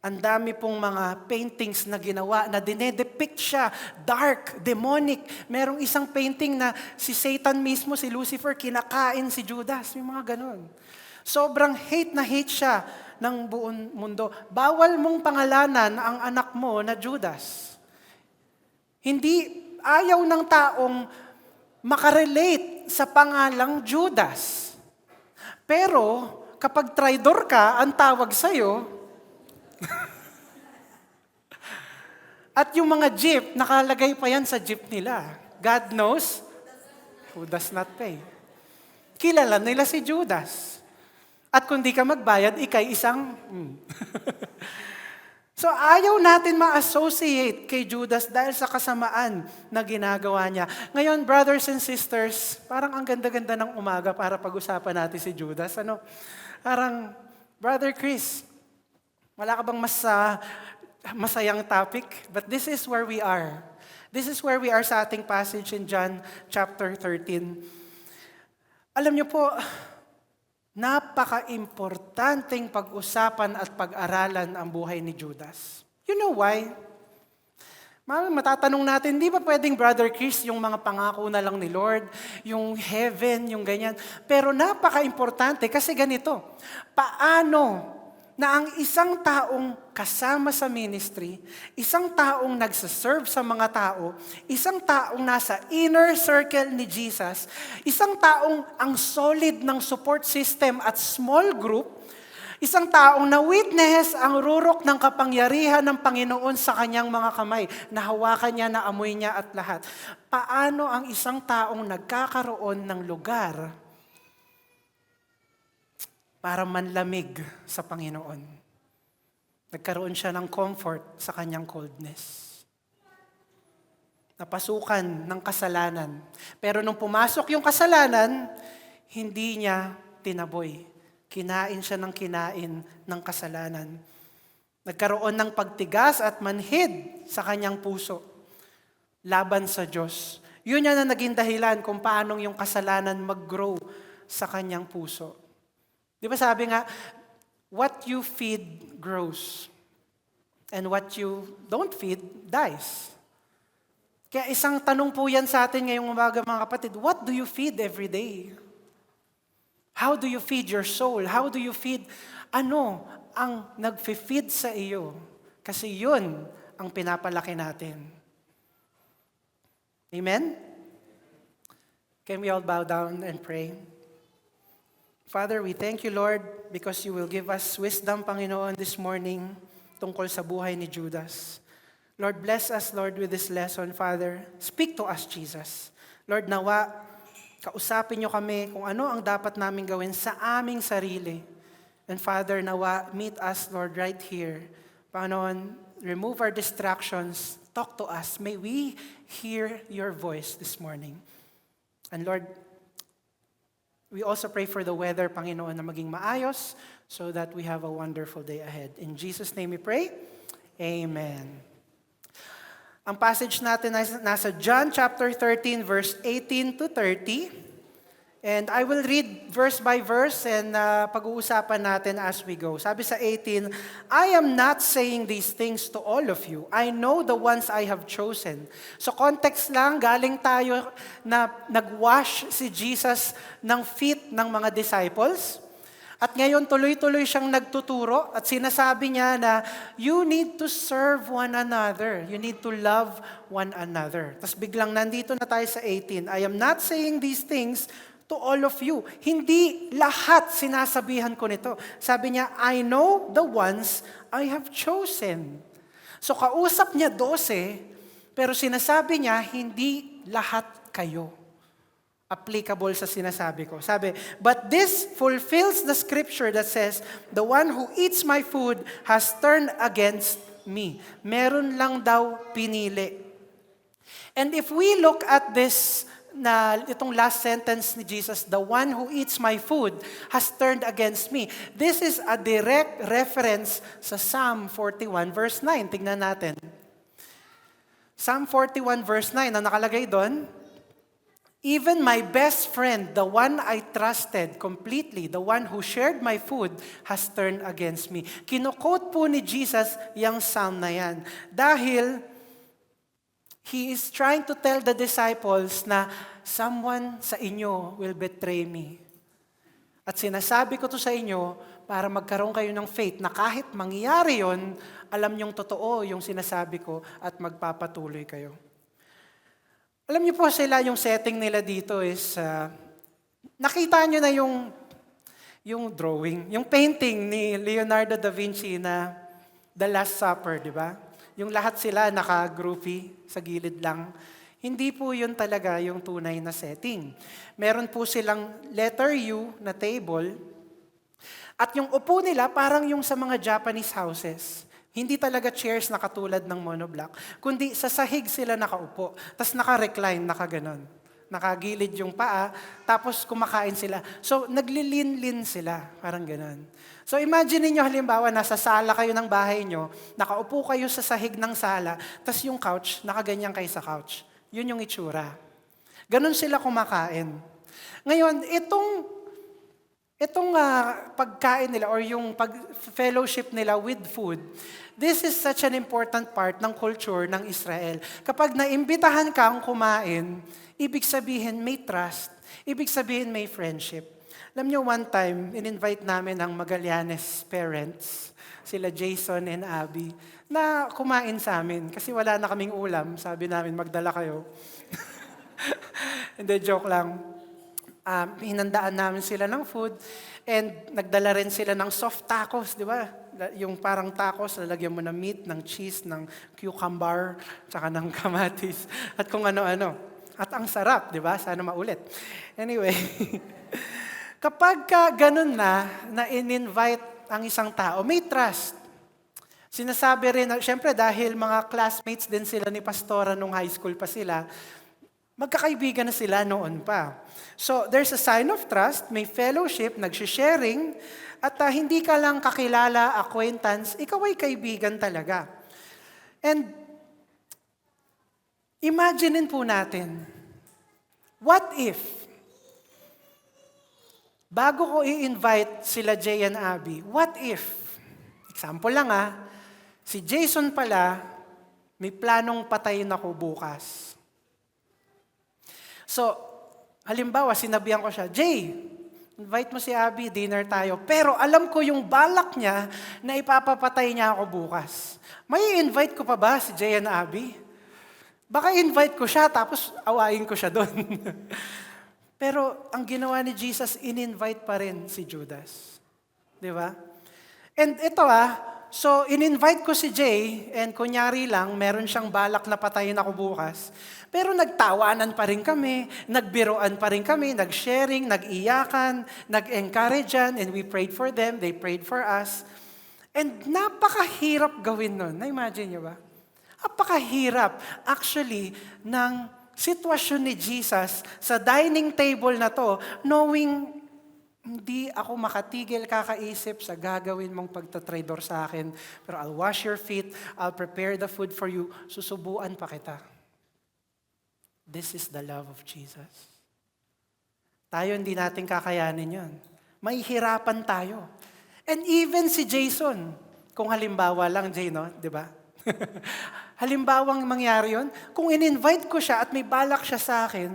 Ang dami pong mga paintings na ginawa na dinedepict siya, dark, demonic. Merong isang painting na si Satan mismo, si Lucifer, kinakain si Judas. May mga ganun. Sobrang hate na hate siya ng buong mundo. Bawal mong pangalanan ang anak mo na Judas. Hindi ayaw ng taong makarelate sa pangalang Judas. Pero kapag traidor ka, ang tawag sa'yo, at yung mga jeep, nakalagay pa yan sa jeep nila. God knows who does not pay. Kilala nila si Judas. At kung di ka magbayad, ikay isang... So ayaw natin ma-associate kay Judas dahil sa kasamaan na ginagawa niya. Ngayon, brothers and sisters, parang ang ganda-ganda ng umaga para pag-usapan natin si Judas. Parang, Brother Chris, wala ka bang masayang topic? But this is where we are. This is where we are sa ating passage in John chapter 13. Alam niyo po, napaka-importanteng pag-usapan at pag-aralan ang buhay ni Judas. You know why? Matatanong natin, di ba pwedeng, Brother Chris, yung mga pangako na lang ni Lord, yung heaven, yung ganyan. Pero napaka-importante kasi ganito, paano na ang isang taong kasama sa ministry, isang taong nagsaserve sa mga tao, isang taong nasa inner circle ni Jesus, isang taong ang solid ng support system at small group, isang taong na-witness ang rurok ng kapangyarihan ng Panginoon sa kanyang mga kamay, nahawakan niya, naamoy niya at lahat. Paano ang isang taong nagkakaroon ng lugar para manlamig sa Panginoon? Nagkaroon siya ng comfort sa kanyang coldness. Napasukan ng kasalanan. Pero nung pumasok yung kasalanan, hindi niya tinaboy. Kinain siya ng kinain ng kasalanan. Nagkaroon ng pagtigas at manhid sa kanyang puso laban sa Diyos. Yun yan na naging dahilan kung paanong yung kasalanan mag-grow sa kanyang puso. Di ba sabi nga, what you feed grows. And what you don't feed dies. Kaya isang tanong po yan sa atin ngayong umaga mga kapatid, what do you feed every day? How do you feed your soul? How do you feed, ano ang nag-feed sa iyo? Kasi yun ang pinapalaki natin. Amen? Can we all bow down and pray? Father, we thank you, Lord, because you will give us wisdom, Panginoon, this morning tungkol sa buhay ni Judas. Lord, bless us, Lord, with this lesson, Father. Speak to us, Jesus. Lord, nawa, kausapin niyo kami kung ano ang dapat namin gawin sa aming sarili. And Father, nawa, meet us, Lord, right here. Panginoon, remove our distractions. Talk to us. May we hear your voice this morning. And Lord, we also pray for the weather, Panginoon, na maging maayos so that we have a wonderful day ahead. In Jesus' name we pray. Amen. Ang passage natin nasa John chapter 13, verse 18 to 30. And I will read verse by verse and pag-uusapan natin as we go. Sabi sa 18, I am not saying these things to all of you. I know the ones I have chosen. So context lang, galing tayo na nag-wash si Jesus ng feet ng mga disciples. At ngayon tuloy-tuloy siyang nagtuturo at sinasabi niya na you need to serve one another. You need to love one another. Tapos biglang nandito na tayo sa 18. I am not saying these things to all of you. Hindi lahat sinasabihan ko nito. Sabi niya, I know the ones I have chosen. So kausap niya 12, pero sinasabi niya, hindi lahat kayo. Applicable sa sinasabi ko. Sabi, but this fulfills the scripture that says, the one who eats my food has turned against me. Meron lang daw pinili. And if we look at this, na itong last sentence ni Jesus, the one who eats my food has turned against me. This is a direct reference sa Psalm 41 verse 9. Tingnan natin. Psalm 41 verse 9, na nakalagay doon, even my best friend, the one I trusted completely, the one who shared my food, has turned against me. Kino-quote po ni Jesus yung psalm na yan. Dahil he is trying to tell the disciples na someone sa inyo will betray me. At sinasabi ko to sa inyo para magkaroon kayo ng faith na kahit mangyari yon, alam niyong totoo yung sinasabi ko at magpapatuloy kayo. Alam niyo po sila yung setting nila dito is, nakita niyo na yung drawing, yung painting ni Leonardo da Vinci na The Last Supper, di ba? Yung lahat sila naka-groupie sa gilid lang. Hindi po yun talaga yung tunay na setting. Meron po silang letter U na table. At yung upo nila parang yung sa mga Japanese houses. Hindi talaga chairs na katulad ng monoblock. Kundi sa sahig sila nakaupo. Tapos naka-recline, nakaganon. Nakagilid yung paa, tapos kumakain sila. So, naglilin-lin sila. Parang ganon. So, imagine niyo halimbawa, nasa sala kayo ng bahay nyo, nakaupo kayo sa sahig ng sala, tapos yung couch, nakaganyan kayo sa couch. Yun yung itsura. Ganon sila kumakain. Ngayon, itong pagkain nila or yung fellowship nila with food, this is such an important part ng culture ng Israel. Kapag naimbitahan kang kumain, ibig sabihin may trust, ibig sabihin may friendship. Alam niyo, one time, in-invite namin ang Magallanes parents, sila Jason and Abby, na kumain sa amin. Kasi wala na kaming ulam. Sabi namin, magdala kayo. Hindi, joke lang. Hinandaan namin sila ng food and nagdala rin sila ng soft tacos, di ba? Yung parang tacos, lalagyan mo ng meat, ng cheese, ng cucumber, tsaka ng kamatis, at kung ano-ano. At ang sarap, di ba? Sana maulit. Anyway, kapag ganun na in-invite ang isang tao, may trust. Sinasabi rin, syempre dahil mga classmates din sila ni Pastora nung high school pa sila, magkakaibigan na sila noon pa. So, there's a sign of trust, may fellowship, nagsisharing, at hindi ka lang kakilala, acquaintance, ikaw ay kaibigan talaga. And, imaginein po natin, what if, bago ko i-invite sila Jay and Abby, what if, example lang si Jason pala, may planong patayin ako bukas. So, halimbawa, sinabihan ko siya, Jay, invite mo si Abby, dinner tayo. Pero alam ko yung balak niya na ipapapatay niya ako bukas. May invite ko pa ba si Jay and Abby? Baka invite ko siya, tapos awayin ko siya doon. Pero ang ginawa ni Jesus, in-invite pa rin si Judas. Di ba? And ito so in-invite ko si Jay, and kunyari lang, meron siyang balak na patayin ako bukas. Pero nagtawanan pa rin kami, nagbiroan pa rin kami, nag-sharing, nag-iyakan, nag-encouragean, and we prayed for them, they prayed for us. And napakahirap gawin nun. Na-imagine niyo ba? Napakahirap actually ng sitwasyon ni Jesus sa dining table na to, knowing hindi ako makatigil kakaisip sa gagawin mong pagtatraidor sa akin. Pero I'll wash your feet, I'll prepare the food for you, susubuan pa kita. This is the love of Jesus. Tayo hindi natin kakayanin yun. May hirapan tayo. And even si Jason, kung halimbawa lang, Jay, no? Di ba? Halimbawang mangyari yun, kung in-invite ko siya at may balak siya sa akin,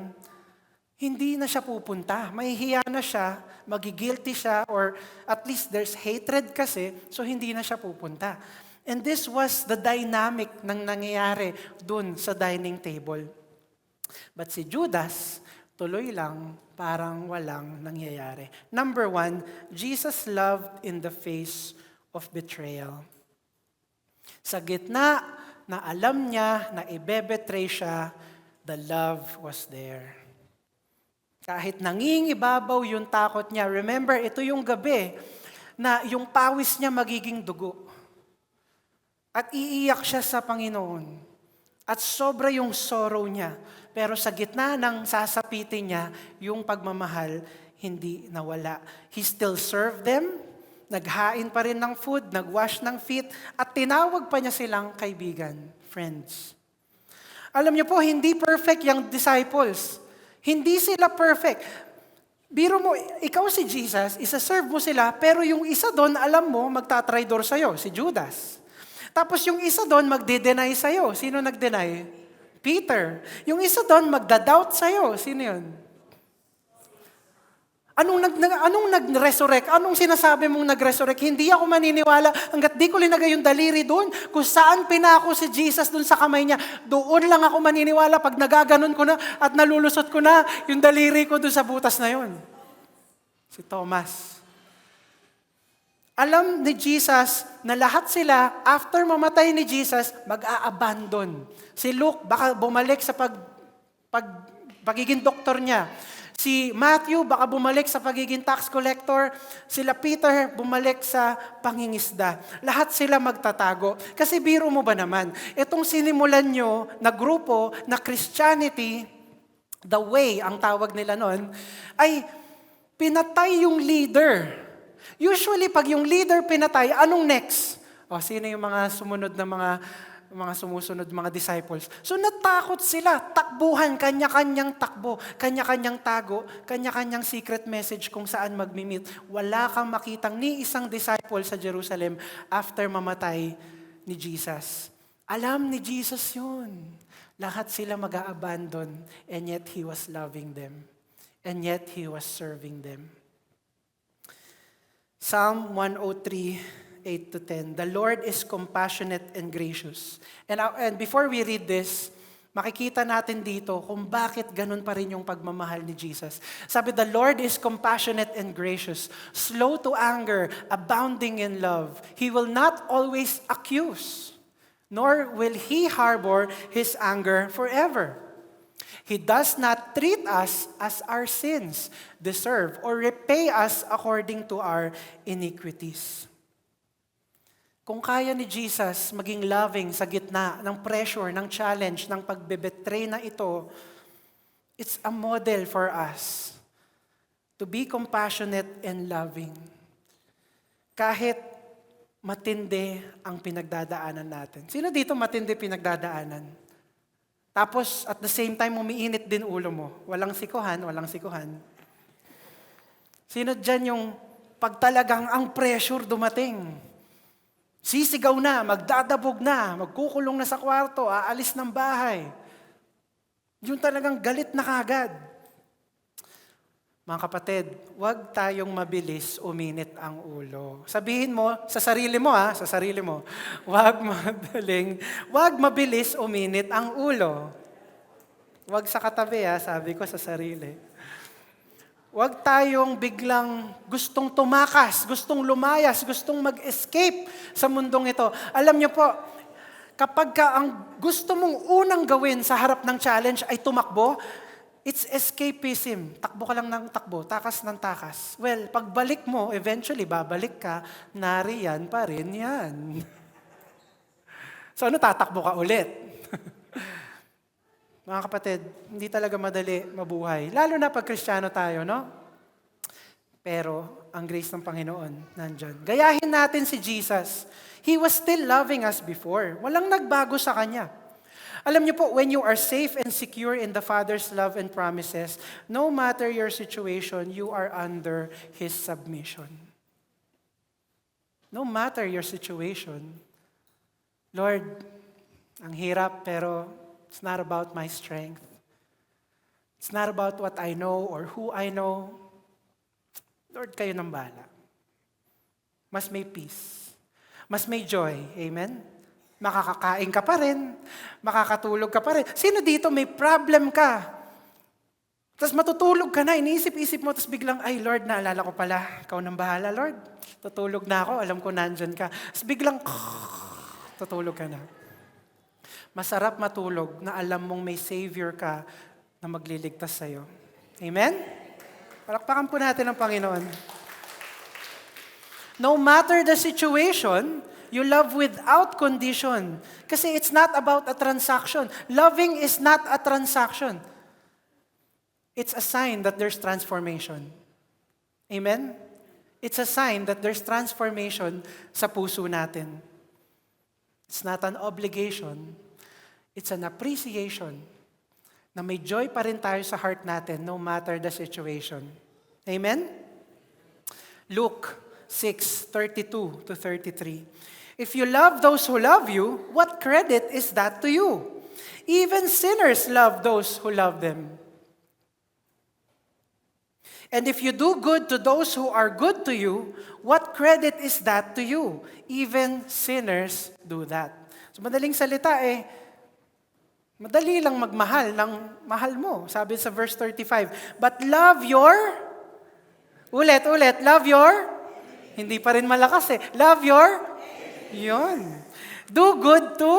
hindi na siya pupunta. Mahihiya na siya, magigilty siya, or at least there's hatred kasi, so hindi na siya pupunta. And this was the dynamic ng nangyayari dun sa dining table. But si Judas, tuloy lang, parang walang nangyayari. Number 1, Jesus loved in the face of betrayal. Sa gitna na alam niya na ibebetray siya, the love was there. Kahit nangingibabaw yung takot niya, remember, ito yung gabi na yung pawis niya magiging dugo. At iiyak siya sa Panginoon. At sobra yung sorrow niya. Pero sa gitna ng sasapitin niya, yung pagmamahal hindi nawala. He still served them, naghain pa rin ng food, nagwash ng feet, at tinawag pa niya silang kaibigan, friends. Alam niyo po, hindi perfect yung disciples. Hindi sila perfect. Biro mo, ikaw si Jesus, isa-serve mo sila, pero yung isa doon, alam mo, magtatraidor sa'yo, si Judas. Tapos yung isa doon, magde-deny sa'yo. Sino nag-deny? Peter. Yung isa doon, magda-doubt sa'yo. Sino yun? Anong nag-resurrect? Anong sinasabi mong nag-resurrect? Hindi ako maniniwala hanggat di ko linagay yung daliri doon. Kung saan pinako si Jesus doon sa kamay niya, doon lang ako maniniwala pag nagaganon ko na at nalulusot ko na yung daliri ko doon sa butas na yun. Si Thomas. Alam ni Jesus na lahat sila, after mamatay ni Jesus, mag-a-abandon. Si Luke, baka bumalik sa pagiging doktor niya. Si Matthew, baka bumalik sa pagiging tax collector. Sila Peter, bumalik sa pangingisda. Lahat sila magtatago. Kasi biro mo ba naman, itong sinimulan nyo na grupo na Christianity, the way, ang tawag nila nun, ay pinatay yung leader. Usually, pag yung leader pinatay, anong next? O, sino yung mga sumunod na mga sumusunod, mga disciples? So, natakot sila. Takbuhan, kanya-kanyang takbo, kanya-kanyang tago, kanya-kanyang secret message kung saan magmi-meet. Wala kang makitang ni isang disciple sa Jerusalem after mamatay ni Jesus. Alam ni Jesus yun. Lahat sila mag-a-abandon, and yet He was loving them. And yet He was serving them. Psalm 103, 8 to 10. The Lord is compassionate and gracious. And before we read this, makikita natin dito kung bakit ganun pa rin yung pagmamahal ni Jesus. Sabi, the Lord is compassionate and gracious, slow to anger, abounding in love. He will not always accuse, nor will He harbor His anger forever. He does not treat us as our sins deserve or repay us according to our iniquities. Kung kaya ni Jesus maging loving sa gitna ng pressure, ng challenge, ng pagbebetray na ito, it's a model for us to be compassionate and loving. Kahit matindi ang pinagdadaanan natin. Sino dito matindi pinagdadaanan? Tapos at the same time umiinit din ulo mo. Walang sikuhan, walang sikuhan. Sino dyan yung pag talagang ang pressure dumating? Sisigaw na, magdadabog na, magkukulong na sa kwarto, aalis ng bahay. Yung talagang galit na kagad. Mga kapatid, huwag tayong mabilis uminit ang ulo. Sabihin mo, sa sarili mo sa sarili mo, huwag mabilis uminit ang ulo. Huwag sa katabi sabi ko sa sarili. Huwag tayong biglang gustong tumakas, gustong lumayas, gustong mag-escape sa mundong ito. Alam niyo po, kapag ang gusto mong unang gawin sa harap ng challenge ay tumakbo, it's escapism. Takbo ka lang ng takbo, takas ng takas. Well, pagbalik mo, eventually babalik ka, nariyan pa rin yan. So ano, tatakbo ka ulit? Mga kapatid, hindi talaga madali mabuhay. Lalo na pag Kristiyano tayo, no? Pero ang grace ng Panginoon nandyan. Gayahin natin si Jesus. He was still loving us before. Walang nagbago sa Kanya. Alam niyo po, when you are safe and secure in the Father's love and promises, no matter your situation, you are under His submission. No matter your situation, Lord, ang hirap pero it's not about my strength. It's not about what I know or who I know. Lord, kayo nang bahala. Mas may peace. Mas may joy. Amen? Makakakain ka pa rin. Makakatulog ka pa rin. Sino dito may problem ka? Tapos matutulog ka na, iniisip-isip mo, tapos biglang, ay Lord, naalala ko pala, ikaw nang bahala, Lord. Tutulog na ako, alam ko nandyan ka. Tapos biglang, tutulog ka na. Masarap matulog na alam mong may Savior ka na magliligtas sa'yo. Amen? Palakpakan po natin ang Panginoon. No matter the situation, you love without condition. Kasi it's not about a transaction. Loving is not a transaction. It's a sign that there's transformation. Amen? It's a sign that there's transformation sa puso natin. It's not an obligation. It's an appreciation na may joy pa rin tayo sa heart natin no matter the situation. Amen? Luke 6:32 to 33. If you love those who love you, what credit is that to you? Even sinners love those who love them. And if you do good to those who are good to you, what credit is that to you? Even sinners do that. So madaling salita madali lang magmahal ng mahal mo. Sabi sa verse 35, but love your, love your, hindi pa rin malakas love your, yun. Do good to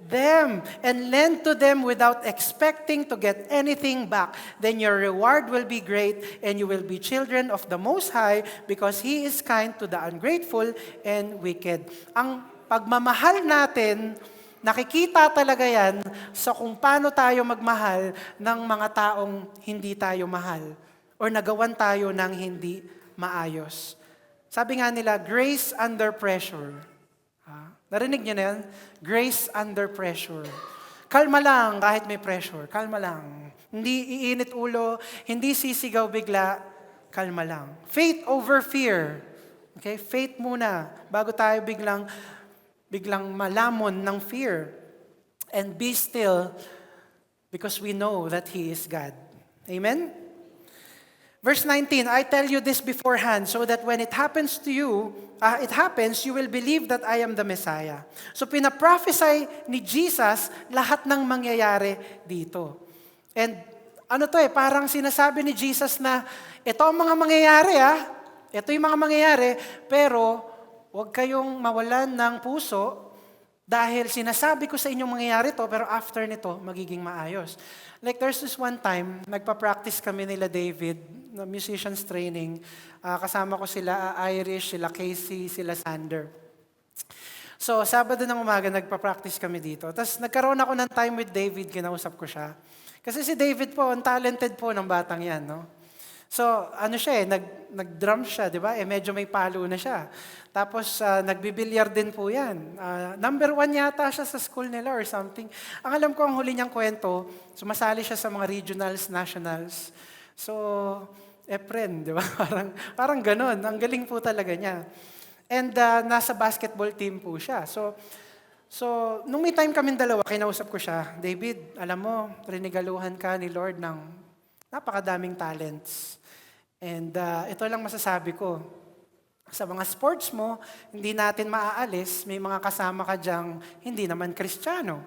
them and lend to them without expecting to get anything back. Then your reward will be great and you will be children of the Most High because He is kind to the ungrateful and wicked. Ang pagmamahal natin, nakikita talaga yan sa kung paano tayo magmahal ng mga taong hindi tayo mahal or nagawan tayo ng hindi maayos. Sabi nga nila, grace under pressure. Narinig niyo na yan? Grace under pressure. Kalma lang kahit may pressure. Kalma lang. Hindi iinit ulo, hindi sisigaw bigla. Kalma lang. Faith over fear. Okay? Faith muna bago tayo biglang malamon ng fear. And be still because we know that He is God. Amen? Verse 19, I tell you this beforehand so that when it happens to you, you will believe that I am the Messiah. So pinaprophesy ni Jesus lahat ng mangyayari dito. And ano to parang sinasabi ni Jesus na ito ang mga mangyayari ito yung mga mangyayari, pero huwag kayong mawalan ng puso dahil sinasabi ko sa inyong mangyayari to, pero after nito, magiging maayos. Like there's this one time, nagpa-practice kami nila David, na musicians training. Kasama ko sila Irish, sila Casey, sila Sander. So, Sabado ng umaga, nagpa-practice kami dito. Tapos nagkaroon ako ng time with David, kinausap ko siya. Kasi si David po, ang talented po ng batang yan, no? So, ano siya nag-drum siya, di ba? Medyo may palo na siya. Tapos, nagbibilyar din po yan. Number 1 yata siya sa school nila or something. Ang alam ko, ang huli niyang kwento, sumasali siya sa mga regionals, nationals. So, friend, di ba? Parang ganun. Ang galing po talaga niya. And nasa basketball team po siya. So, nung may time kaming dalawa, kinausap ko siya, David, alam mo, rinigaluhan ka ni Lord ng napakadaming talents. And ito lang masasabi ko. Sa mga sports mo, hindi natin maaalis, may mga kasama ka diyang hindi naman Kristiyano.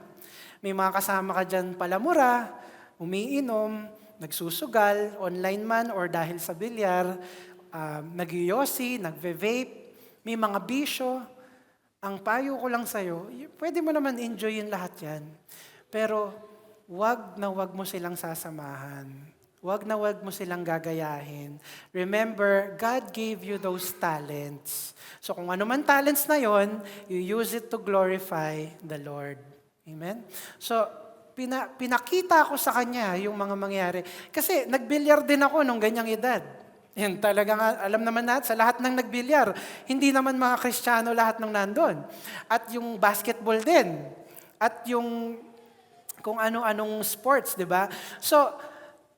May mga kasama ka dyan palamura, umiinom, nagsusugal, online man or dahil sa bilyar, nag-yosi, nagve-vape, may mga bisyo. Ang payo ko lang sa'yo, pwede mo naman enjoyin lahat yan. Pero wag na wag mo silang sasamahan. Wag na wag mo silang gagayahin. Remember, God gave you those talents. So kung ano man talents na yon, you use it to glorify the Lord. Amen? So, pinakita ko sa kanya yung mga mangyari. Kasi nagbilyar din ako nung ganyang edad. Yan talagang alam naman natin, sa lahat ng nagbilyar, hindi naman mga Kristiyano lahat ng nandun. At yung basketball din. At yung kung ano-anong sports, di ba? So,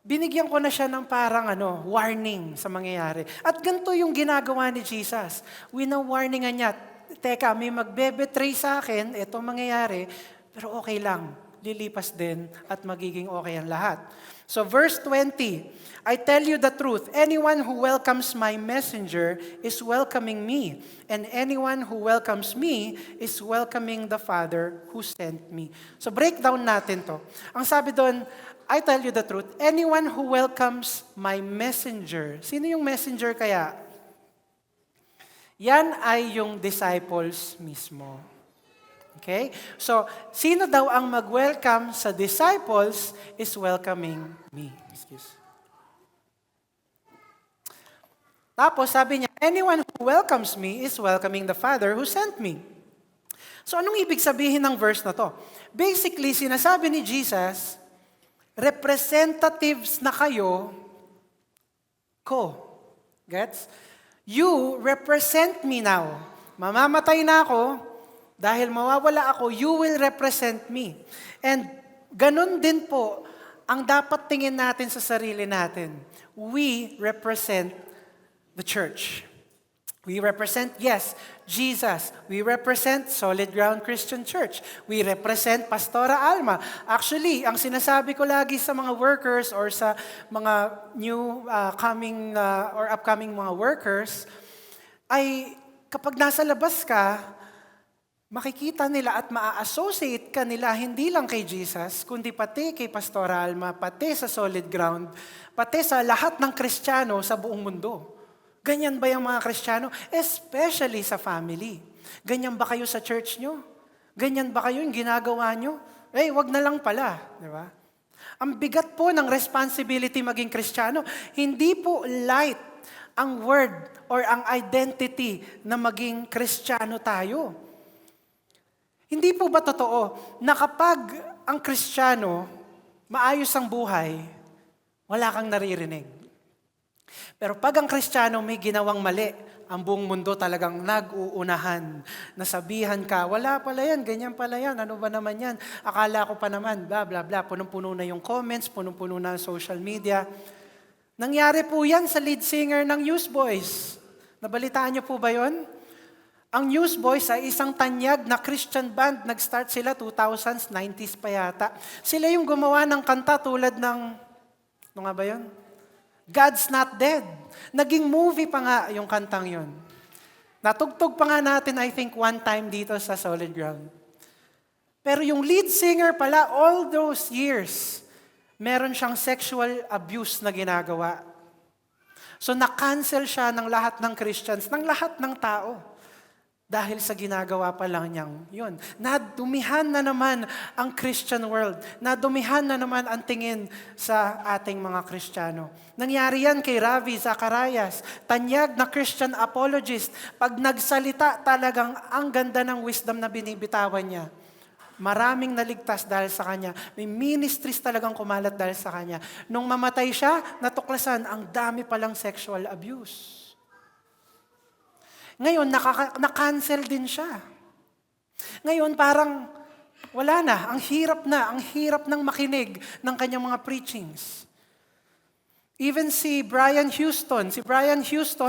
binigyan ko na siya ng parang warning sa mangyayari. At ganito yung ginagawa ni Jesus. Wina-warningan niya, teka, may magbe-betray sa akin, ito mangyayari, pero okay lang, lilipas din at magiging okay ang lahat. So verse 20, I tell you the truth, anyone who welcomes my messenger is welcoming me, and anyone who welcomes me is welcoming the Father who sent me. So breakdown natin to. Ang sabi doon, I tell you the truth, anyone who welcomes my messenger. Sino yung messenger kaya? Yan ay yung disciples mismo. Okay? So, sino daw ang mag-welcome sa disciples is welcoming me. Tapos sabi niya, anyone who welcomes me is welcoming the Father who sent me. So, anong ibig sabihin ng verse na to? Basically, sinasabi ni Jesus, representatives na kayo ko. Gets? You represent me now. Mamamatay na ako, dahil mawawala ako, you will represent me. And ganun din po, ang dapat tingin natin sa sarili natin. We represent the church. We represent, yes, Jesus. We represent Solid Ground Christian Church. We represent Pastora Alma. Actually, ang sinasabi ko lagi sa mga workers or sa mga new or upcoming mga workers, ay kapag nasa labas ka, makikita nila at maa-associate ka nila hindi lang kay Jesus, kundi pati kay Pastora Alma, pati sa Solid Ground, pati sa lahat ng Kristiyano sa buong mundo. Ganyan ba yung mga Kristiyano? Especially sa family. Ganyan ba kayo sa church nyo? Ganyan ba kayo yung ginagawa nyo? Wag na lang pala. Di ba? Ang bigat po ng responsibility maging Kristiyano. Hindi po light ang word or ang identity na maging Kristiyano tayo. Hindi po ba totoo na kapag ang Kristiyano maayos ang buhay, wala kang naririnig? Pero pag ang Kristiyano may ginawang mali, ang buong mundo talagang nag-uunahan. Nasabihan ka, wala pala yan, ganyan pala yan, ano ba naman yan? Akala ko pa naman, bla bla bla, punong-puno na yung comments, punong-puno na ang social media. Nangyari po yan sa lead singer ng Newsboys. Nabalitaan niyo po ba yon? Ang Newsboys ay isang tanyag na Christian band. Nag-start sila 2000s, 90s pa yata. Sila yung gumawa ng kanta tulad ng, ano nga ba yun? God's not dead. Naging movie pa nga yung kantang yun. Natugtog pa nga natin, I think, one time dito sa Solid Ground. Pero yung lead singer pala, all those years, meron siyang sexual abuse na ginagawa. So na-cancel siya ng lahat ng Christians, ng lahat ng tao. Dahil sa ginagawa pa lang niyang yun. Nadumihan na naman ang Christian world. Nadumihan na naman ang tingin sa ating mga Kristiyano. Nangyari yan kay Ravi Zacharias, tanyag na Christian apologist. Pag nagsalita talagang ang ganda ng wisdom na binibitawan niya. Maraming naligtas dahil sa kanya. May ministries talagang kumalat dahil sa kanya. Nung mamatay siya, natuklasan ang dami palang sexual abuse. Ngayon, na-cancel din siya. Ngayon, parang wala na. Ang hirap ng makinig ng kanyang mga preachings. Even si Brian Houston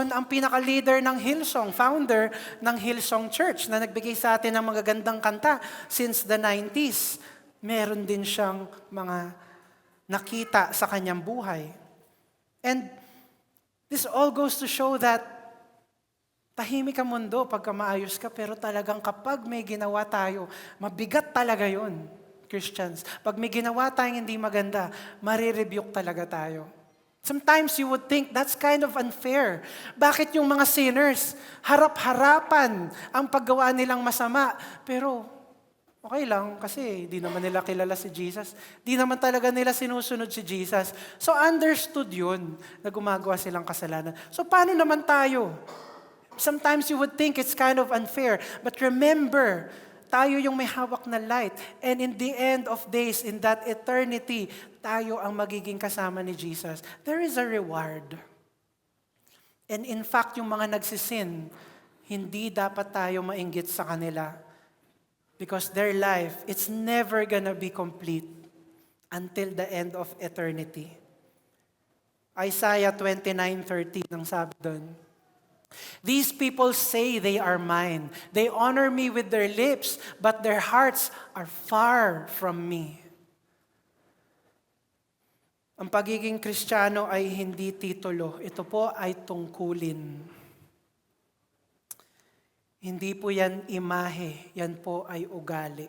ang pinaka-leader ng Hillsong, founder ng Hillsong Church na nagbigay sa atin ng magagandang kanta since the 90s. Meron din siyang mga nakita sa kanyang buhay. And this all goes to show that tahimik ang mundo pagka maayos ka, pero talagang kapag may ginawa tayo, mabigat talaga yun, Christians. Pag may ginawa tayong hindi maganda, marirebuke talaga tayo. Sometimes you would think that's kind of unfair. Bakit yung mga sinners, harap-harapan ang paggawa nilang masama, pero okay lang kasi di naman nila kilala si Jesus. Di naman talaga nila sinusunod si Jesus. So understood yun na gumagawa silang kasalanan. So paano naman tayo? Sometimes you would think it's kind of unfair. But remember, tayo yung may hawak na light. And in the end of days, in that eternity, tayo ang magiging kasama ni Jesus. There is a reward. And in fact, yung mga nagsisin, hindi dapat tayo mainggit sa kanila. Because their life, it's never gonna be complete until the end of eternity. Isaiah 29:13 ang sabi doon. These people say they are mine. They honor me with their lips, but their hearts are far from me. Ang pagiging Kristiyano ay hindi titulo. Ito po ay tungkulin. Hindi po yan imahe. Yan po ay ugali.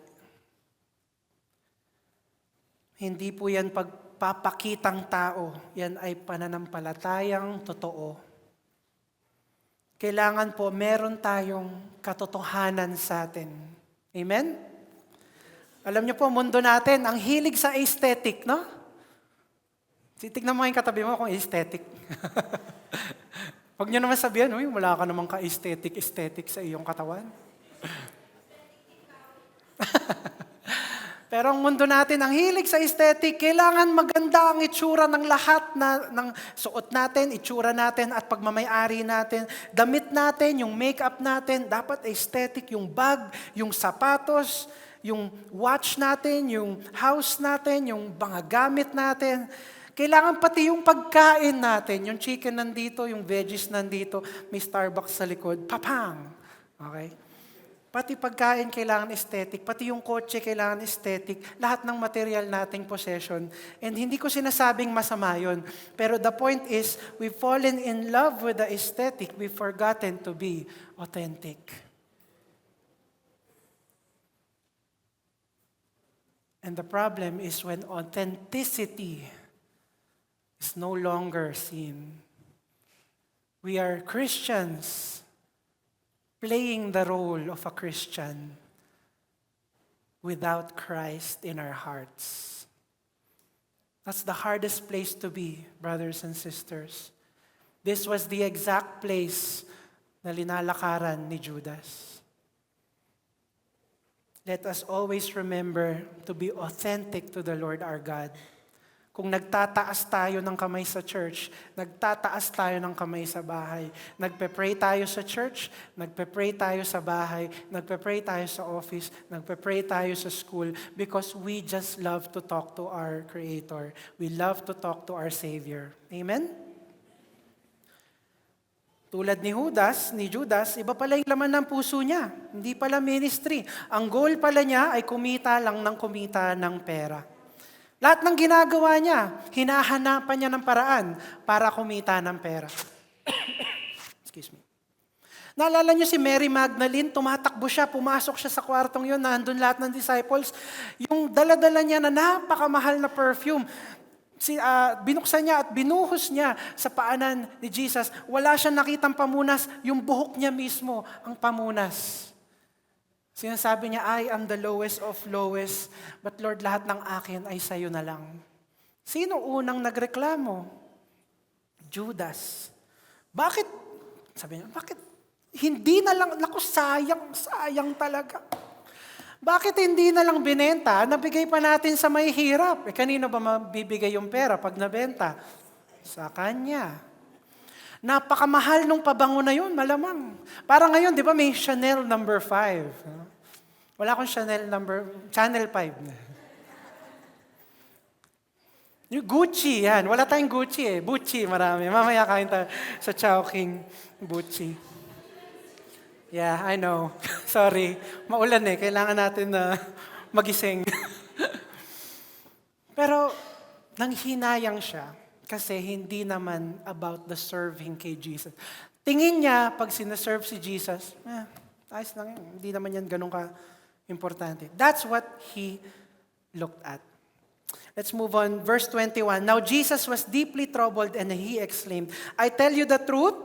Hindi po yan pagpapakitang tao. Yan ay pananampalatayang totoo. Kailangan po meron tayong katotohanan sa atin. Amen? Alam niyo po, mundo natin, ang hilig sa aesthetic, no? Titignan mo yung katabi mo kung aesthetic. Huwag niyo naman sabihan, wala ka namang ka-aesthetic sa iyong katawan. Pero ang mundo natin, ang hilig sa aesthetic, kailangan maganda ang itsura ng lahat ng suot natin, itsura natin at pagmamayari natin. Damit natin, yung makeup natin, dapat aesthetic, yung bag, yung sapatos, yung watch natin, yung house natin, yung mga gamit natin. Kailangan pati yung pagkain natin, yung chicken nandito, yung veggies nandito, may Starbucks sa likod, papang! Okay? Pati pagkain kailangan aesthetic, pati yung kotse kailangan aesthetic, lahat ng material nating possession. And hindi ko sinasabing masama yun. Pero the point is, we've fallen in love with the aesthetic, we've forgotten to be authentic. And the problem is when authenticity is no longer seen. We are Christians playing the role of a Christian without Christ in our hearts. That's the hardest place to be, brothers and sisters. This was the exact place na linalakaran ni Judas. Let us always remember to be authentic to the Lord our God. Kung nagtataas tayo ng kamay sa church, nagtataas tayo ng kamay sa bahay. Nagpe-pray tayo sa church, nagpe-pray tayo sa bahay, nagpe-pray tayo sa office, nagpe-pray tayo sa school because we just love to talk to our Creator. We love to talk to our Savior. Amen? Tulad ni Judas, iba pala yung laman ng puso niya. Hindi pala ministry. Ang goal pala niya ay kumita lang ng kumita ng pera. Lahat ng ginagawa niya, hinahanapan niya ng paraan para kumita ng pera. Excuse me. Naalala niyo si Mary Magdalene, tumatakbo siya, pumasok siya sa kwartong yun, nandun lahat ng disciples. Yung dala-dala niya na napakamahal na perfume, binuksan niya at binuhos niya sa paanan ni Jesus. Wala siyang nakitang pamunas, yung buhok niya mismo ang pamunas. Sinasabi niya, I am the lowest of lowest, but Lord, lahat ng akin ay sa'yo na lang. Sino unang nagreklamo? Judas. Bakit? Sabi niya, bakit? Hindi na lang, naku, sayang talaga. Bakit hindi na lang binenta? Nabigay pa natin sa may hirap. Kanino ba mabibigay yung pera pag nabenta? Sa kanya. Napakamahal nung pabango na yun, malamang. Para ngayon, di ba may Chanel number 5? Wala akong Channel 5. Yung Gucci, yan. Wala tayong Gucci eh. Gucci, marami. Mamaya kain tayo sa Chowking, Gucci. Yeah, I know. Sorry. Maulan eh. Kailangan natin na magising. Pero, nanghinayang siya kasi hindi naman about the serving kay Jesus. Tingin niya, pag sinaserve si Jesus, ayos lang yun. Hindi naman yan ganun ka-importante. That's what he looked at. Let's move on. Verse 21. Now Jesus was deeply troubled and he exclaimed, I tell you the truth,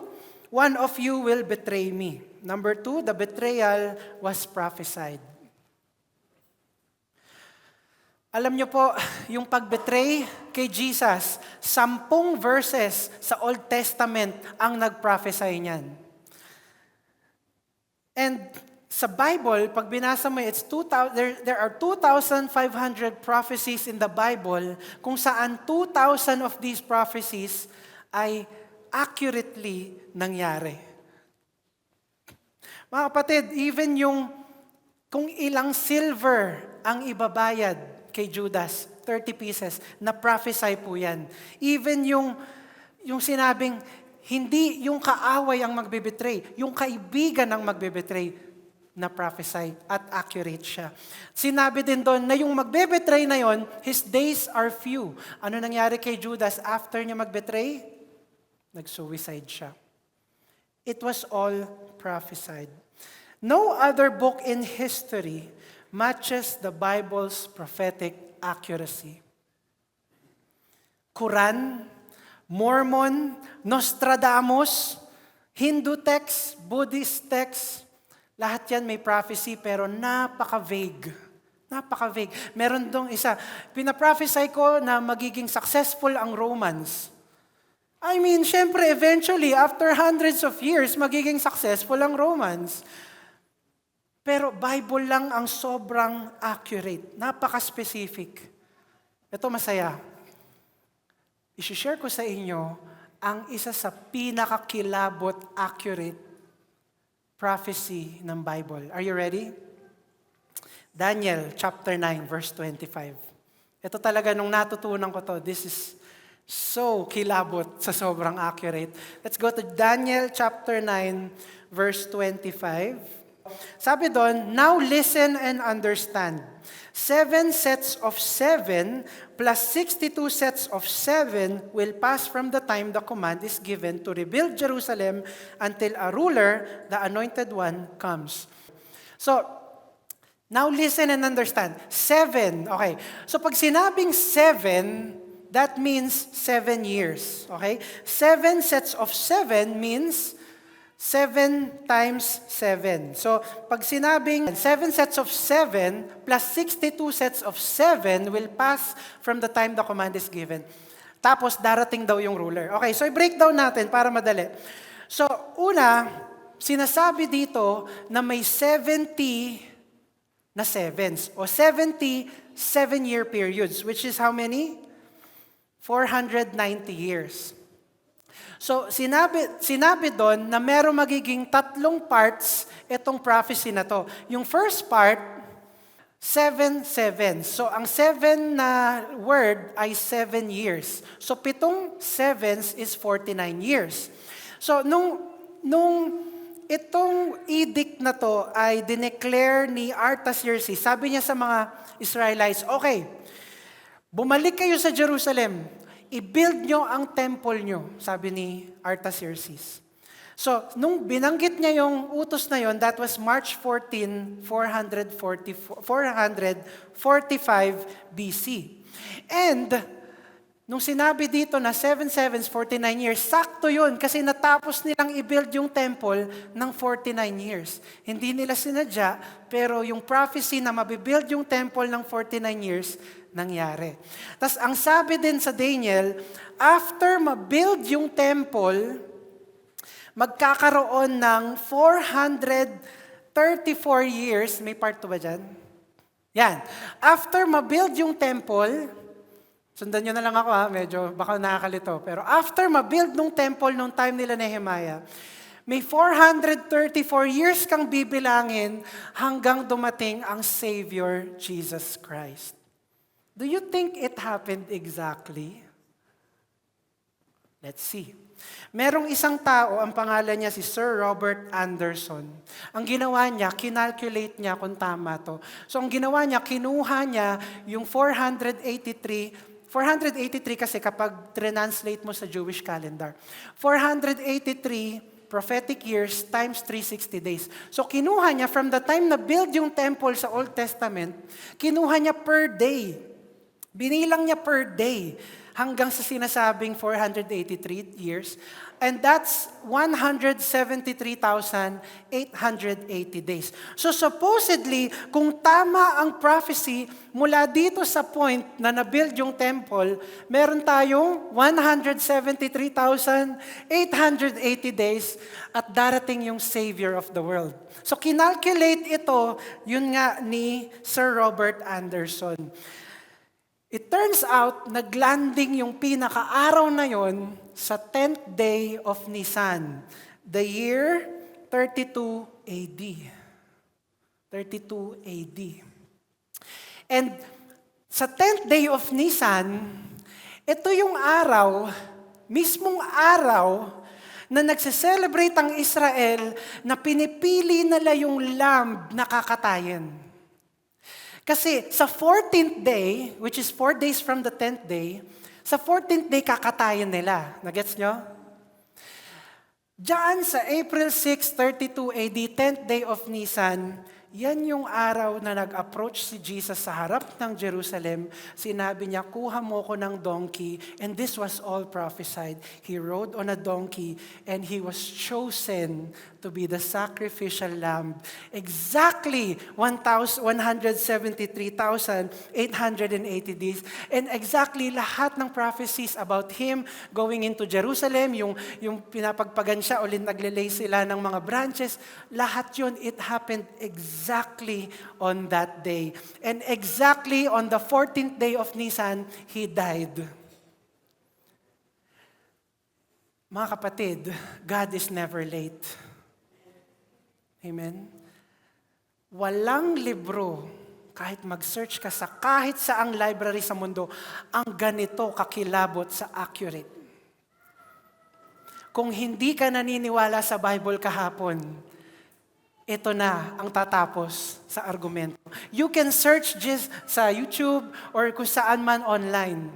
one of you will betray me. Number 2, the betrayal was prophesied. Alam niyo po, yung pagbetray kay Jesus, 10 verses sa Old Testament ang nag-prophesy niyan. And sa Bible, pag binasa mo, there are 2,500 prophecies in the Bible kung saan 2,000 of these prophecies ay accurately nangyari. Mga kapatid, even kung ilang silver ang ibabayad kay Judas, 30 pieces, na prophesy po yan. Even yung sinabing, hindi yung kaaway ang magbebetray, yung kaibigan ang magbebetray, na prophesy at accurate siya. Sinabi din doon na yung magbebetray na yon, his days are few. Ano nangyari kay Judas after niya magbetray? Nag-suicide siya. It was all prophesied. No other book in history matches the Bible's prophetic accuracy. Quran, Mormon, Nostradamus, Hindu text, Buddhist text, lahat yan may prophecy pero napaka-vague. Napaka-vague. Meron dong isa, pinaprophesy ko na magiging successful ang Romans. I mean, syempre, eventually, after hundreds of years, magiging successful ang Romans. Pero Bible lang ang sobrang accurate. Napaka-specific. Ito masaya. I-share ko sa inyo ang isa sa pinakakilabot accurate prophecy ng Bible. Are you ready? Daniel chapter 9, verse 25. Ito talaga nung natutunan ko to, this is so kilabot sa sobrang accurate. Let's go to Daniel chapter 9, verse 25. Sabi doon, now listen and understand. 7 sets of 7 plus 62 sets of 7 will pass from the time the command is given to rebuild Jerusalem until a ruler, the anointed one, comes. So, now listen and understand. 7, okay. So pag sinabing 7, that means 7 years. Okay? 7 sets of 7 means 7 times 7. So, pag sinabing 7 sets of 7 plus 62 sets of 7 will pass from the time the command is given. Tapos, darating daw yung ruler. Okay, so i-breakdown natin para madali. So, una, sinasabi dito na may 70 na sevens o 70 7-year periods, which is how many? 490 years. So, sinabi doon na meron magiging 3 parts itong prophecy na to. Yung first part, 7 sevens. So, ang 7 na word ay 7 years. So, 7 sevens is 49 years. So, nung itong edict na to ay dineclare ni Artaxerxes, sabi niya sa mga Israelites, okay, bumalik kayo sa Jerusalem, i-build nyo ang temple nyo, sabi ni Artaxerxes. So, nung binanggit niya yung utos na yon, that was March 14, 445 BC. And, nung sinabi dito na 7 sevens, 49 years, sakto yun kasi natapos nilang i-build yung temple ng 49 years. Hindi nila sinadya, pero yung prophecy na mabibuild yung temple ng 49 years, nangyari. Tapos ang sabi din sa Daniel, after mabuild yung temple, magkakaroon ng 434 years, may part 2 ba dyan? Yan. After mabuild yung temple, sundan nyo na lang ako medyo baka nakakalito. Pero after mabuild nung temple nung time nila Nehemiah, may 434 years kang bibilangin hanggang dumating ang Savior, Jesus Christ. Do you think it happened exactly? Let's see. Merong isang tao, ang pangalan niya si Sir Robert Anderson. Ang ginawa niya, kinalculate niya kung tama to. So ang ginawa niya, kinuha niya yung 483 kasi kapag translate mo sa Jewish calendar. 483 prophetic years times 360 days. So kinuha niya from the time na build yung temple sa Old Testament, kinuha niya per day. Binilang niya per day hanggang sa sinasabing 483 years. And that's 173,880 days. So supposedly, kung tama ang prophecy, mula dito sa point na na-build yung temple, meron tayong 173,880 days at darating yung Savior of the world. So kinalculate ito, yun nga ni Sir Robert Anderson. It turns out, naglanding yung pinaka-araw na yon sa 10th day of Nisan, the year 32 AD. 32 AD. And sa 10th day of Nisan, ito yung araw, mismong araw, na nagse-celebrate ang Israel na pinipili nila yung lamb na kakatayin. Kasi sa 14th day, which is 4 days from the 10th day, sa 14th day kakatayin nila. Nagets nyo? Diyan sa April 6, 32 AD, 10th day of Nisan, yan yung araw na nag-approach si Jesus sa harap ng Jerusalem. Sinabi niya, kuha mo ko ng donkey. And this was all prophesied. He rode on a donkey and he was chosen to be the sacrificial lamb. Exactly 173,880 days. And exactly lahat ng prophecies about him going into Jerusalem, yung pinapagpagan siya, ulit naglelay sila ng mga branches, lahat yun, it happened exactly on that day. And exactly on the 14th day of Nisan, he died. Mga kapatid, God is never late. Amen? Walang libro, kahit mag-search ka sa kahit saang library sa mundo, ang ganito kakilabot sa accurate. Kung hindi ka naniniwala sa Bible kahapon, ito na ang tatapos sa argumento. You can search just sa YouTube or kung saan man online.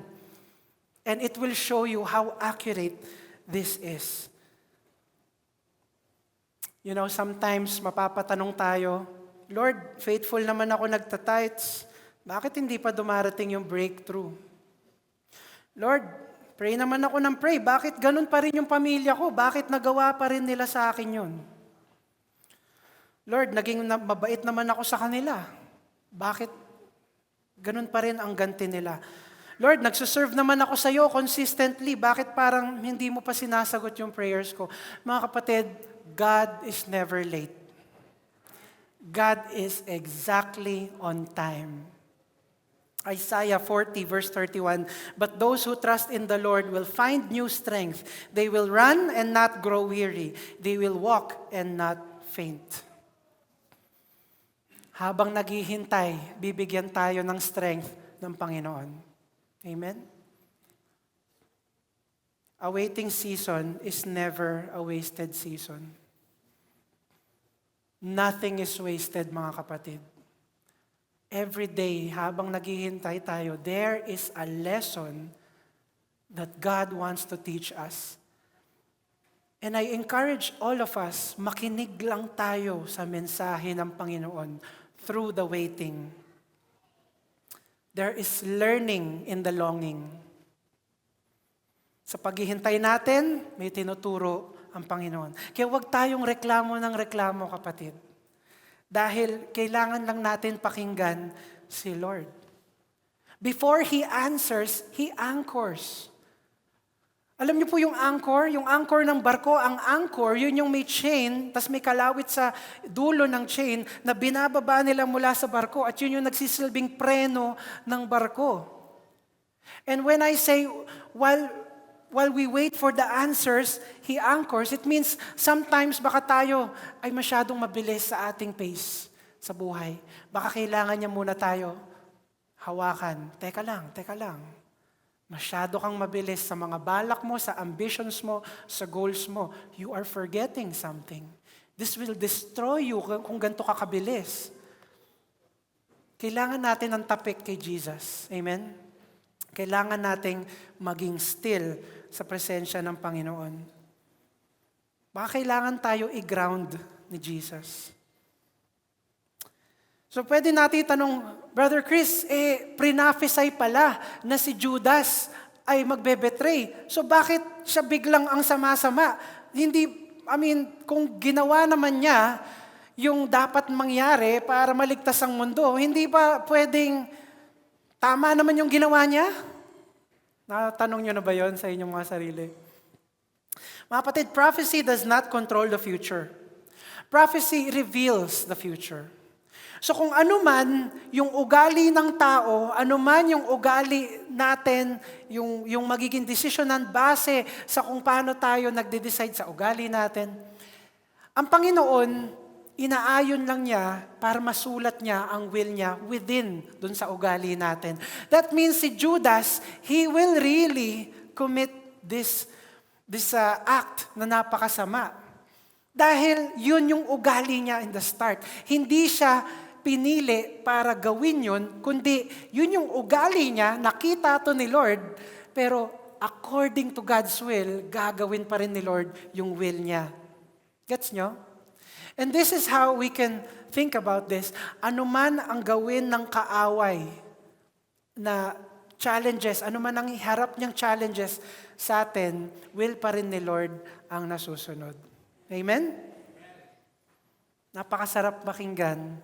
And it will show you how accurate this is. You know, sometimes mapapatanong tayo, Lord, faithful naman ako nagtatites. Bakit hindi pa dumarating yung breakthrough? Lord, pray naman ako ng pray. Bakit ganun pa rin yung pamilya ko? Bakit nagawa pa rin nila sa akin yun? Lord, naging mabait naman ako sa kanila. Bakit ganun pa rin ang ganti nila? Lord, nagsuserve naman ako sa iyo consistently. Bakit parang hindi mo pa sinasagot yung prayers ko? Mga kapatid, God is never late. God is exactly on time. Isaiah 40 verse 31, but those who trust in the Lord will find new strength. They will run and not grow weary. They will walk and not faint. Habang naghihintay, bibigyan tayo ng strength ng Panginoon. Amen? A waiting season is never a wasted season. Nothing is wasted, mga kapatid. every day habang naghihintay tayo, there is a lesson that God wants to teach us. And I encourage all of us, makinig lang tayo sa mensahe ng Panginoon through the waiting. There is learning in the longing. Sa paghihintay natin, may tinuturo ang Panginoon. Kaya huwag tayong reklamo ng reklamo, kapatid. Dahil kailangan lang natin pakinggan si Lord. Before He answers, He anchors. Alam niyo po yung anchor ng barko, ang anchor, yun yung may chain, tas may kalawit sa dulo ng chain na binababa nila mula sa barko at yun yung nagsisilbing preno ng barko. And when I say, while we wait for the answers, He anchors, it means sometimes baka tayo ay masyadong mabilis sa ating pace sa buhay. Baka kailangan niya muna tayo hawakan. Teka lang. Masyado kang mabilis sa mga balak mo, sa ambitions mo, sa goals mo. You are forgetting something. This will destroy you kung ganito ka kabilis. Kailangan natin ng tapik kay Jesus. Amen? Kailangan nating maging still sa presensya ng Panginoon. Baka kailangan tayo i-ground ni Jesus. So pwede natin tanong, Brother Chris, pre-prophesy pala na si Judas ay magbe-betray. So bakit siya biglang ang sama-sama? Kung ginawa naman niya yung dapat mangyari para maligtas ang mundo, hindi ba pwedeng tama naman yung ginawa niya? Natanong niyo na ba yon sa inyong mga sarili? Mga kapatid, prophecy does not control the future. Prophecy reveals the future. So kung ano man yung ugali ng tao, ano man yung ugali natin, yung magiging desisyonan base sa kung paano tayo nagde-decide sa ugali natin, ang Panginoon, inaayon lang niya para masulat niya ang will niya within dun sa ugali natin. That means si Judas, he will really commit this act na napakasama. Dahil yun yung ugali niya in the start. Hindi siya pinili para gawin yun, kundi yun yung ugali niya, nakita to ni Lord, pero according to God's will, gagawin pa rin ni Lord yung will niya. Gets nyo? And this is how we can think about this. Ano man ang gawin ng kaaway na challenges, ano man ang iharap niyang challenges sa atin, will pa rin ni Lord ang nasusunod. Amen? Napakasarap makinggan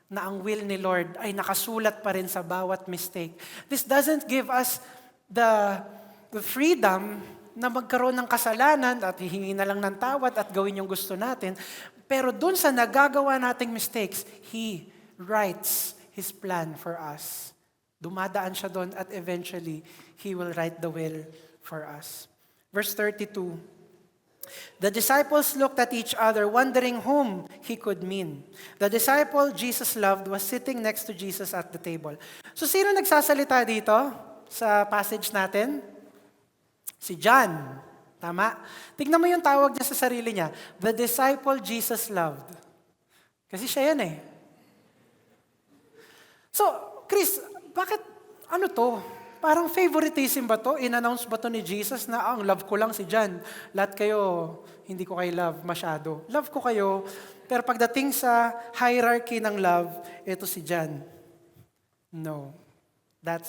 na ang will ni Lord ay nakasulat pa rin sa bawat mistake. This doesn't give us the freedom na magkaroon ng kasalanan at hihingi na lang ng tawad at gawin yung gusto natin. Pero dun sa nagagawa nating mistakes, He writes His plan for us. Dumadaan siya doon at eventually, He will write the will for us. Verse 32. The disciples looked at each other, wondering whom He could mean. The disciple Jesus loved was sitting next to Jesus at the table. So sino nagsasalita dito sa passage natin? Si John. Tama? Tignan mo yung tawag niya sa sarili niya. The disciple Jesus loved. Kasi siya yan eh. So, Chris, bakit ano to? Parang favoritism ba to? In-announce ba to ni Jesus na ang love ko lang si John? Lahat kayo, hindi ko kayo love masyado. Love ko kayo, pero pagdating sa hierarchy ng love, ito si John. No. That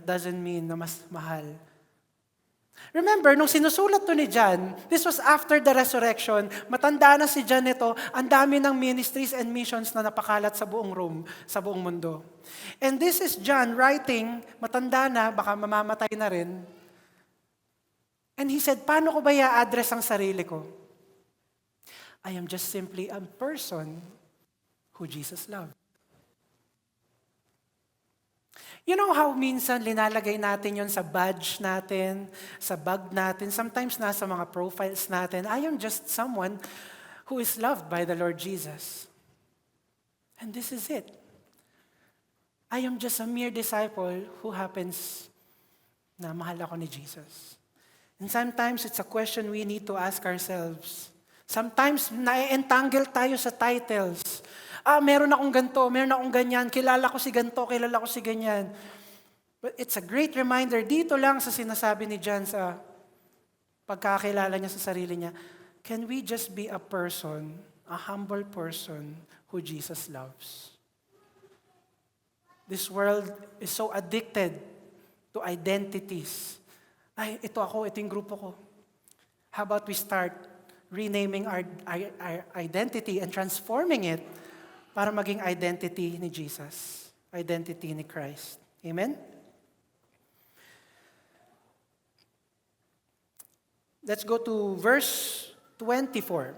doesn't mean na mas mahal. Remember, nung sinusulat to ni John, this was after the resurrection, matanda na si John nito, ang dami ng ministries and missions na napakalat sa buong Rome, sa buong mundo. And this is John writing, matanda na, baka mamamatay na rin. And he said, paano ko ba i-address ang sarili ko? I am just simply a person who Jesus loved. You know how minsan linalagay natin yon sa badge natin, sa bag natin, sometimes nasa mga profiles natin, I am just someone who is loved by the Lord Jesus. And this is it. I am just a mere disciple who happens na mahal ako ni Jesus. And sometimes it's a question we need to ask ourselves. Sometimes na-entangle tayo sa titles. Meron akong ganito, meron akong ganyan, kilala ko si ganito, kilala ko si ganyan. But it's a great reminder dito lang sa sinasabi ni John sa pagkakilala niya sa sarili niya, can we just be a person, a humble person who Jesus loves? This world is so addicted to identities. Ay, ito ako, ito yung grupo ko. How about we start renaming our identity and transforming it para maging identity ni Jesus, identity ni Christ. Amen? Let's go to verse 24.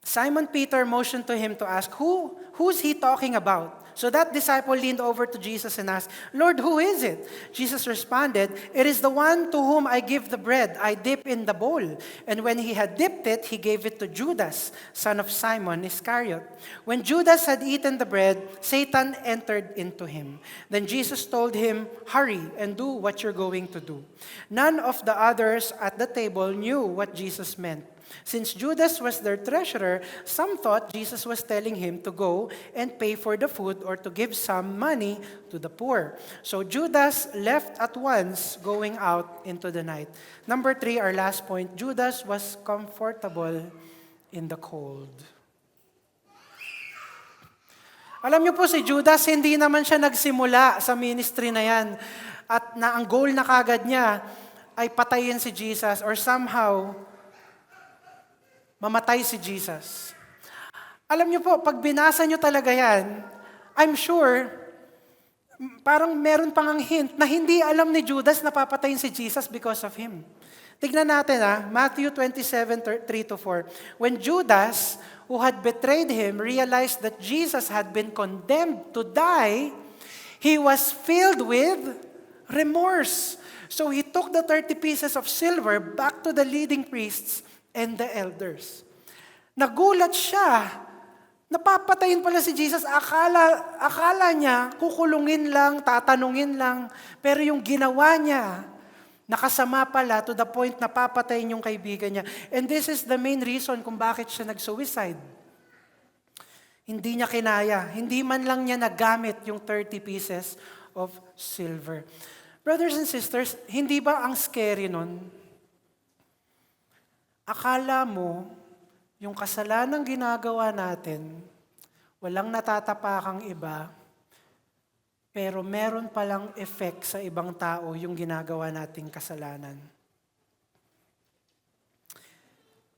Simon Peter motioned to him to ask, who's he talking about? So that disciple leaned over to Jesus and asked, Lord, who is it? Jesus responded, it is the one to whom I give the bread I dip in the bowl. And when he had dipped it, he gave it to Judas, son of Simon Iscariot. When Judas had eaten the bread, Satan entered into him. Then Jesus told him, hurry and do what you're going to do. None of the others at the table knew what Jesus meant. Since Judas was their treasurer, some thought Jesus was telling him to go and pay for the food or to give some money to the poor. So Judas left at once, going out into the night. Number 3, our last point, Judas was comfortable in the cold. Alam niyo po si Judas, hindi naman siya nagsimula sa ministry na yan at na ang goal na kagad niya ay patayin si Jesus or somehow mamatay si Jesus. Alam niyo po, pag binasa niyo talaga yan, I'm sure, parang meron pang ang hint na hindi alam ni Judas na papatayin si Jesus because of him. Tignan natin Matthew 27:3-4. When Judas, who had betrayed him, realized that Jesus had been condemned to die, he was filled with remorse. So he took the 30 pieces of silver back to the leading priests and the elders. Nagulat siya. Napapatayin pala si Jesus. Akala niya, kukulungin lang, tatanungin lang. Pero yung ginawa niya, nakasama pala to the point na papatayin yung kaibigan niya. And this is the main reason kung bakit siya nag-suicide. Hindi niya kinaya. Hindi man lang niya nagamit yung 30 pieces of silver. Brothers and sisters, hindi ba ang scary nun? Akala mo, yung kasalanang ginagawa natin, walang natatapakang iba, pero meron palang effect sa ibang tao yung ginagawa nating kasalanan.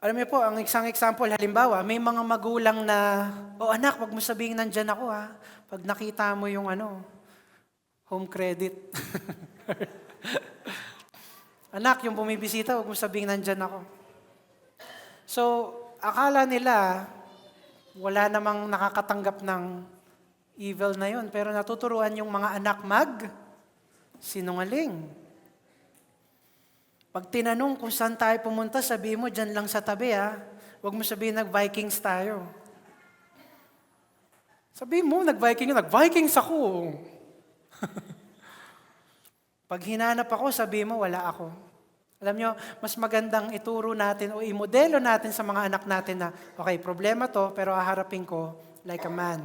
Alam niyo po, ang isang example, halimbawa, may mga magulang na, anak, wag mo sabihin nandyan ako pag nakita mo yung home credit. Anak, yung bumibisita, wag mo sabihin nandyan ako. So, akala nila, wala namang nakakatanggap ng evil na yun. Pero natuturuan yung mga anak sinungaling. Pag tinanong kung saan tayo pumunta, sabi mo, dyan lang sa tabi Huwag mo sabihin, nag-Vikings tayo. Sabi mo, nag-Vikings ako. Pag hinanap ako, sabi mo, wala ako. Alam nyo, mas magandang ituro natin o imodelo natin sa mga anak natin na, okay, problema to, pero haharapin ko like a man.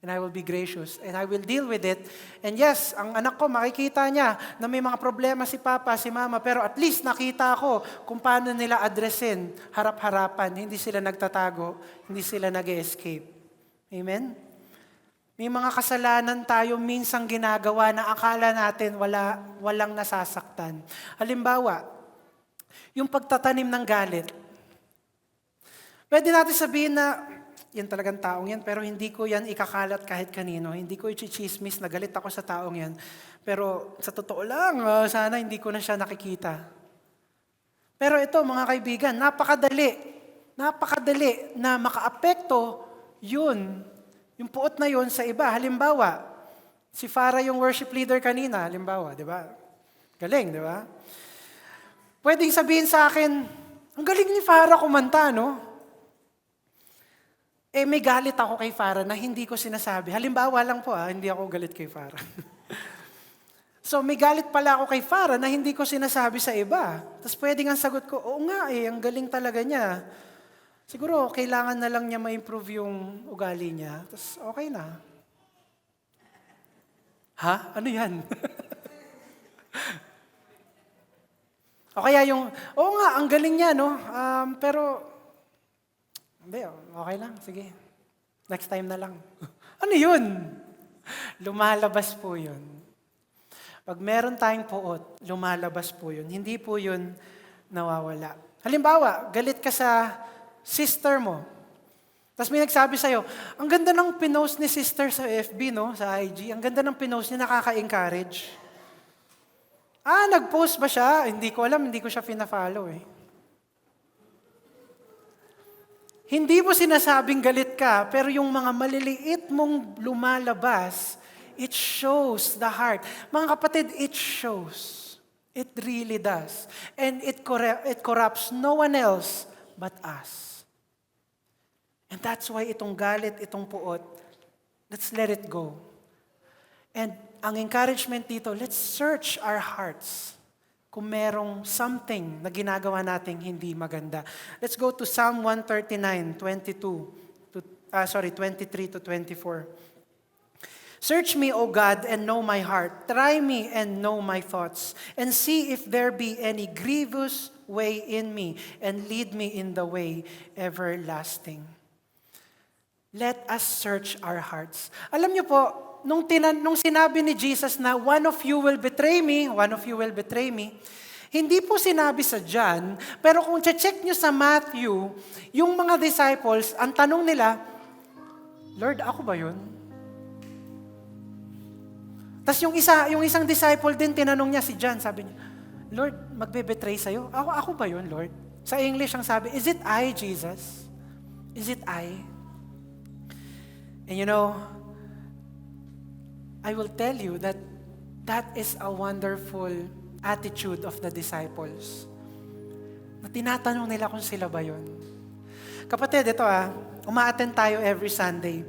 And I will be gracious. And I will deal with it. And yes, ang anak ko, makikita niya na may mga problema si Papa, si Mama, pero at least nakita ko kung paano nila addressin, harap-harapan. Hindi sila nagtatago, hindi sila nag-escape. Amen? May mga kasalanan tayo minsang ginagawa na akala natin walang nasasaktan. Halimbawa, yung pagtatanim ng galit. Pwede natin sabihin na, yan talagang taong yan, pero hindi ko yan ikakalat kahit kanino. Hindi ko i-chismis na galit ako sa taong yan. Pero sa totoo lang, sana hindi ko na siya nakikita. Pero ito, mga kaibigan, napakadali na makaapekto yun, yung puot na yun sa iba. Halimbawa, si Farah yung worship leader kanina, halimbawa, di ba? Galing, di ba? Pwedeng sabihin sa akin, ang galing ni Farah kumanta, no? May galit ako kay Farah na hindi ko sinasabi. Halimbawa lang po, hindi ako galit kay Farah. So, may galit pala ako kay Farah na hindi ko sinasabi sa iba. Tapos pwedeng ang sagot ko, oo nga ang galing talaga niya. Siguro, kailangan na lang niya ma-improve yung ugali niya. Tapos, okay na. Ha? Ano yan? O kaya yung, oo nga, ang galing niya, no? Pero, hindi, okay lang, sige. Next time na lang. Ano yun? Lumalabas po yun. Pag meron tayong puot, lumalabas po yun. Hindi po yun nawawala. Halimbawa, galit ka sa sister mo. Tapos may nagsabi sa'yo, ang ganda ng pinost ni sister sa FB, no? Sa IG. Ang ganda ng pinost niya, nakaka-encourage. Nag-post ba siya? Hindi ko alam, hindi ko siya fina-follow eh. Hindi mo sinasabing galit ka, pero yung mga maliliit mong lumalabas, it shows the heart. Mga kapatid, it shows. It really does. And it corrupts no one else but us. And that's why itong galit, itong puot, let's let it go. And ang encouragement dito, let's search our hearts kung merong something na ginagawa nating hindi maganda. Let's go to Psalm 139, 23 to 24. Search me, O God, and know my heart. Try me and know my thoughts. And see if there be any grievous way in me, and lead me in the way everlasting. Let us search our hearts. Alam niyo po, nung sinabi ni Jesus na one of you will betray me, hindi po sinabi sa John, pero kung check niyo sa Matthew, yung mga disciples, ang tanong nila, Lord, ako ba yun? Tapos yung isang disciple din, tinanong niya si John, sabi niya, Lord, magbe-betray sa'yo? Ako ba yun, Lord? Sa English ang sabi, is it I, Jesus? Is it I? And you know, I will tell you that that is a wonderful attitude of the disciples. Na tinatanong nila kung sila ba yun. Kapatid, ito uma-attend tayo every Sunday.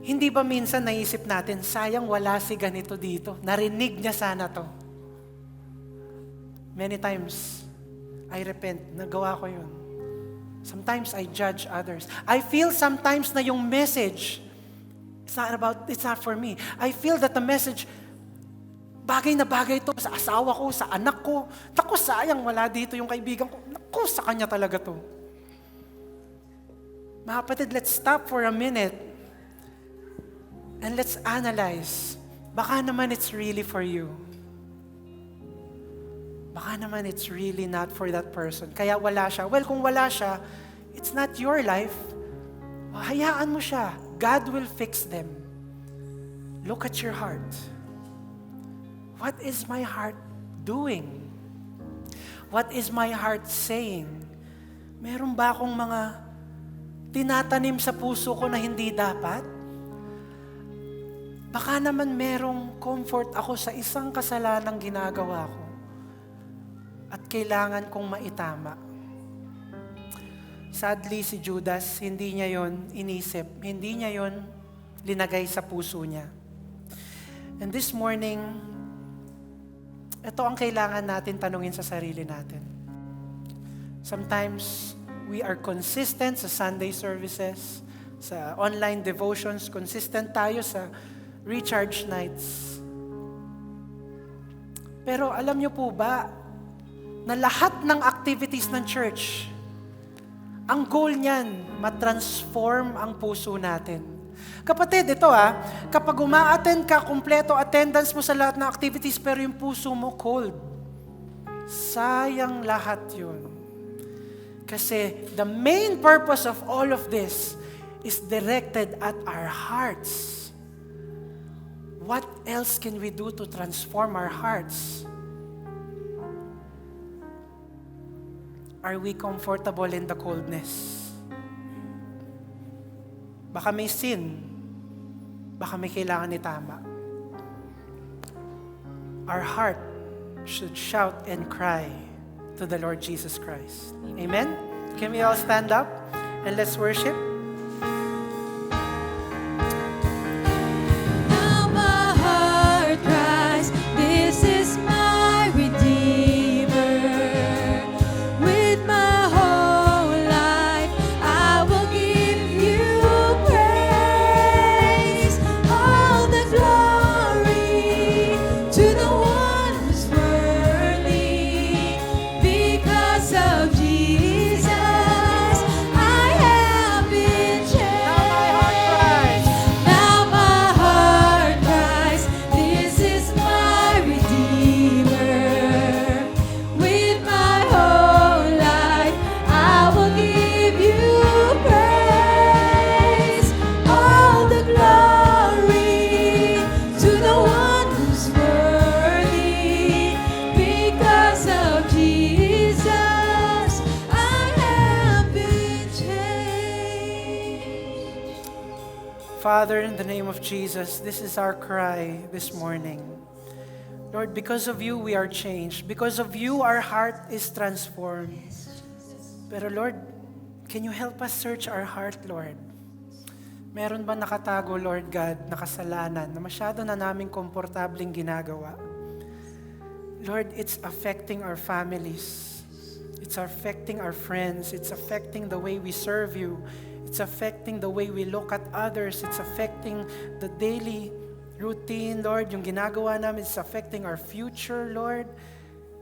Hindi ba minsan naisip natin, sayang wala si ganito dito. Narinig niya sana to. Many times, I repent, nagawa ko yun. Sometimes I judge others. I feel sometimes na yung message, it's not for me. I feel that the message, bagay na bagay ito sa asawa ko, sa anak ko. Naku, sayang wala dito yung kaibigan ko. Naku, sa kanya talaga to. Mga kapatid, let's stop for a minute and let's analyze. Baka naman it's really for you. Baka naman it's really not for that person. Kaya wala siya. Well, kung wala siya, it's not your life. Hayaan mo siya. God will fix them. Look at your heart. What is my heart doing? What is my heart saying? Meron ba akong mga tinatanim sa puso ko na hindi dapat? Baka naman merong comfort ako sa isang kasalanang ginagawa ko at kailangan kong maitama. Sadly, si Judas, hindi niya yon inisip. Hindi niya yon linagay sa puso niya. And this morning, ito ang kailangan natin tanungin sa sarili natin. Sometimes, we are consistent sa Sunday services, sa online devotions, consistent tayo sa recharge nights. Pero alam niyo po ba, na lahat ng activities ng church, ang goal niyan, matransform ang puso natin. Kapatid, ito kapag uma-attend ka, kumpleto attendance mo sa lahat ng activities, pero yung puso mo cold, sayang lahat yun. Kasi the main purpose of all of this is directed at our hearts. What else can we do to transform our hearts? Are we comfortable in the coldness? Baka may sin. Baka may kailangan itama. Our heart should shout and cry to the Lord Jesus Christ. Amen? Can we all stand up and let's worship? Now my heart cries, this is my Redeemer. With my whole life Father, in the name of Jesus, this is our cry this morning. Lord, because of you, we are changed. Because of you, our heart is transformed. Pero Lord, can you help us search our heart, Lord? Meron ba nakatago, Lord God, na kasalanan na masyado na namin komportabling ginagawa? Lord, it's affecting our families. It's affecting our friends. It's affecting the way we serve you. It's affecting the way we look at others. It's affecting the daily routine, Lord. Yung ginagawa namin, it's affecting our future, Lord.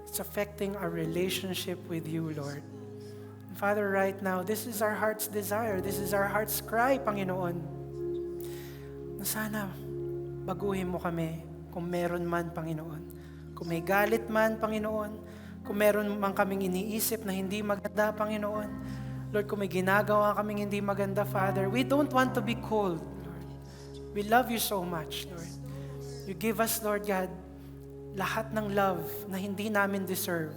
It's affecting our relationship with you, Lord. Father, right now, this is our heart's desire. This is our heart's cry, Panginoon. Na sana baguhin mo kami kung meron man, Panginoon. Kung may galit man, Panginoon. Kung meron man kaming iniisip na hindi maganda, Panginoon. Lord, kung may ginagawa kaming hindi maganda, Father, we don't want to be cold, Lord. We love you so much, Lord. You give us, Lord God, lahat ng love na hindi namin deserve.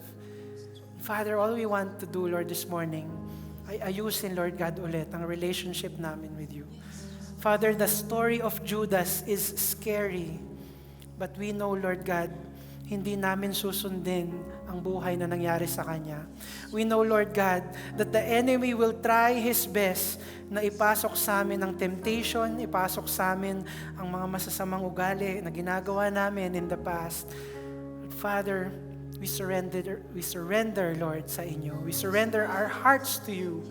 Father, all we want to do, Lord, this morning, ay ayusin, Lord God, ulit ang relationship namin with you. Father, the story of Judas is scary, but we know, Lord God, hindi namin susundin ang buhay na nangyari sa kanya. We know, Lord God, that the enemy will try his best na ipasok sa amin ang temptation, ipasok sa amin ang mga masasamang ugali na ginagawa namin in the past. But Father, we surrender, Lord, sa inyo. We surrender our hearts to you.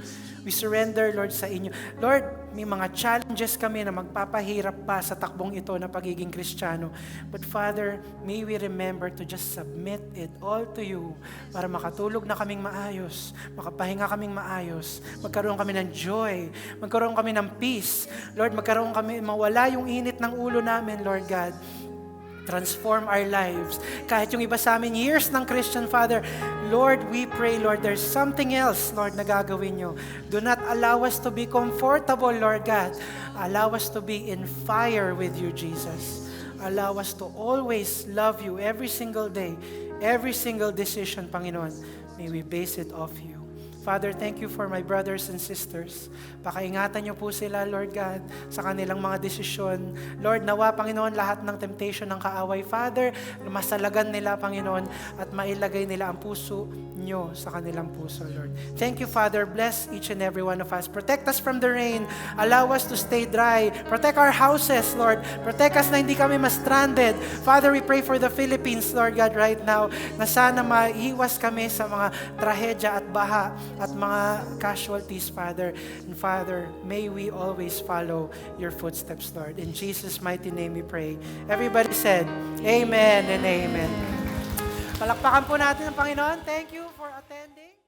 We surrender, Lord, sa inyo. Lord, may mga challenges kami na magpapahirap pa sa takbong ito na pagiging Kristiyano. But Father, may we remember to just submit it all to you para makatulog na kaming maayos, makapahinga kaming maayos, magkaroon kami ng joy, magkaroon kami ng peace. Lord, magkaroon kami, mawala yung init ng ulo namin, Lord God. Transform our lives. Kahit yung iba sa amin, years ng Christian, Father, Lord, we pray, Lord, there's something else, Lord, na gagawin nyo. Do not allow us to be comfortable, Lord God. Allow us to be in fire with you, Jesus. Allow us to always love you every single day, every single decision, Panginoon. May we base it off you. Father, thank you for my brothers and sisters. Pakaingatan niyo po sila, Lord God, sa kanilang mga desisyon. Lord, nawa, Panginoon, lahat ng temptation ng kaaway, Father, masalagan nila, Panginoon, at mailagay nila ang puso niyo sa kanilang puso, Lord. Thank you, Father. Bless each and every one of us. Protect us from the rain. Allow us to stay dry. Protect our houses, Lord. Protect us na hindi kami ma-stranded. Father, we pray for the Philippines, Lord God, right now, na sana maiwas kami sa mga trahedya at baha at mga casualties, Father. And Father, may we always follow your footsteps, Lord. In Jesus' mighty name we pray. Everybody said, Amen and Amen. Palakpakan po natin ang Panginoon. Thank you for attending.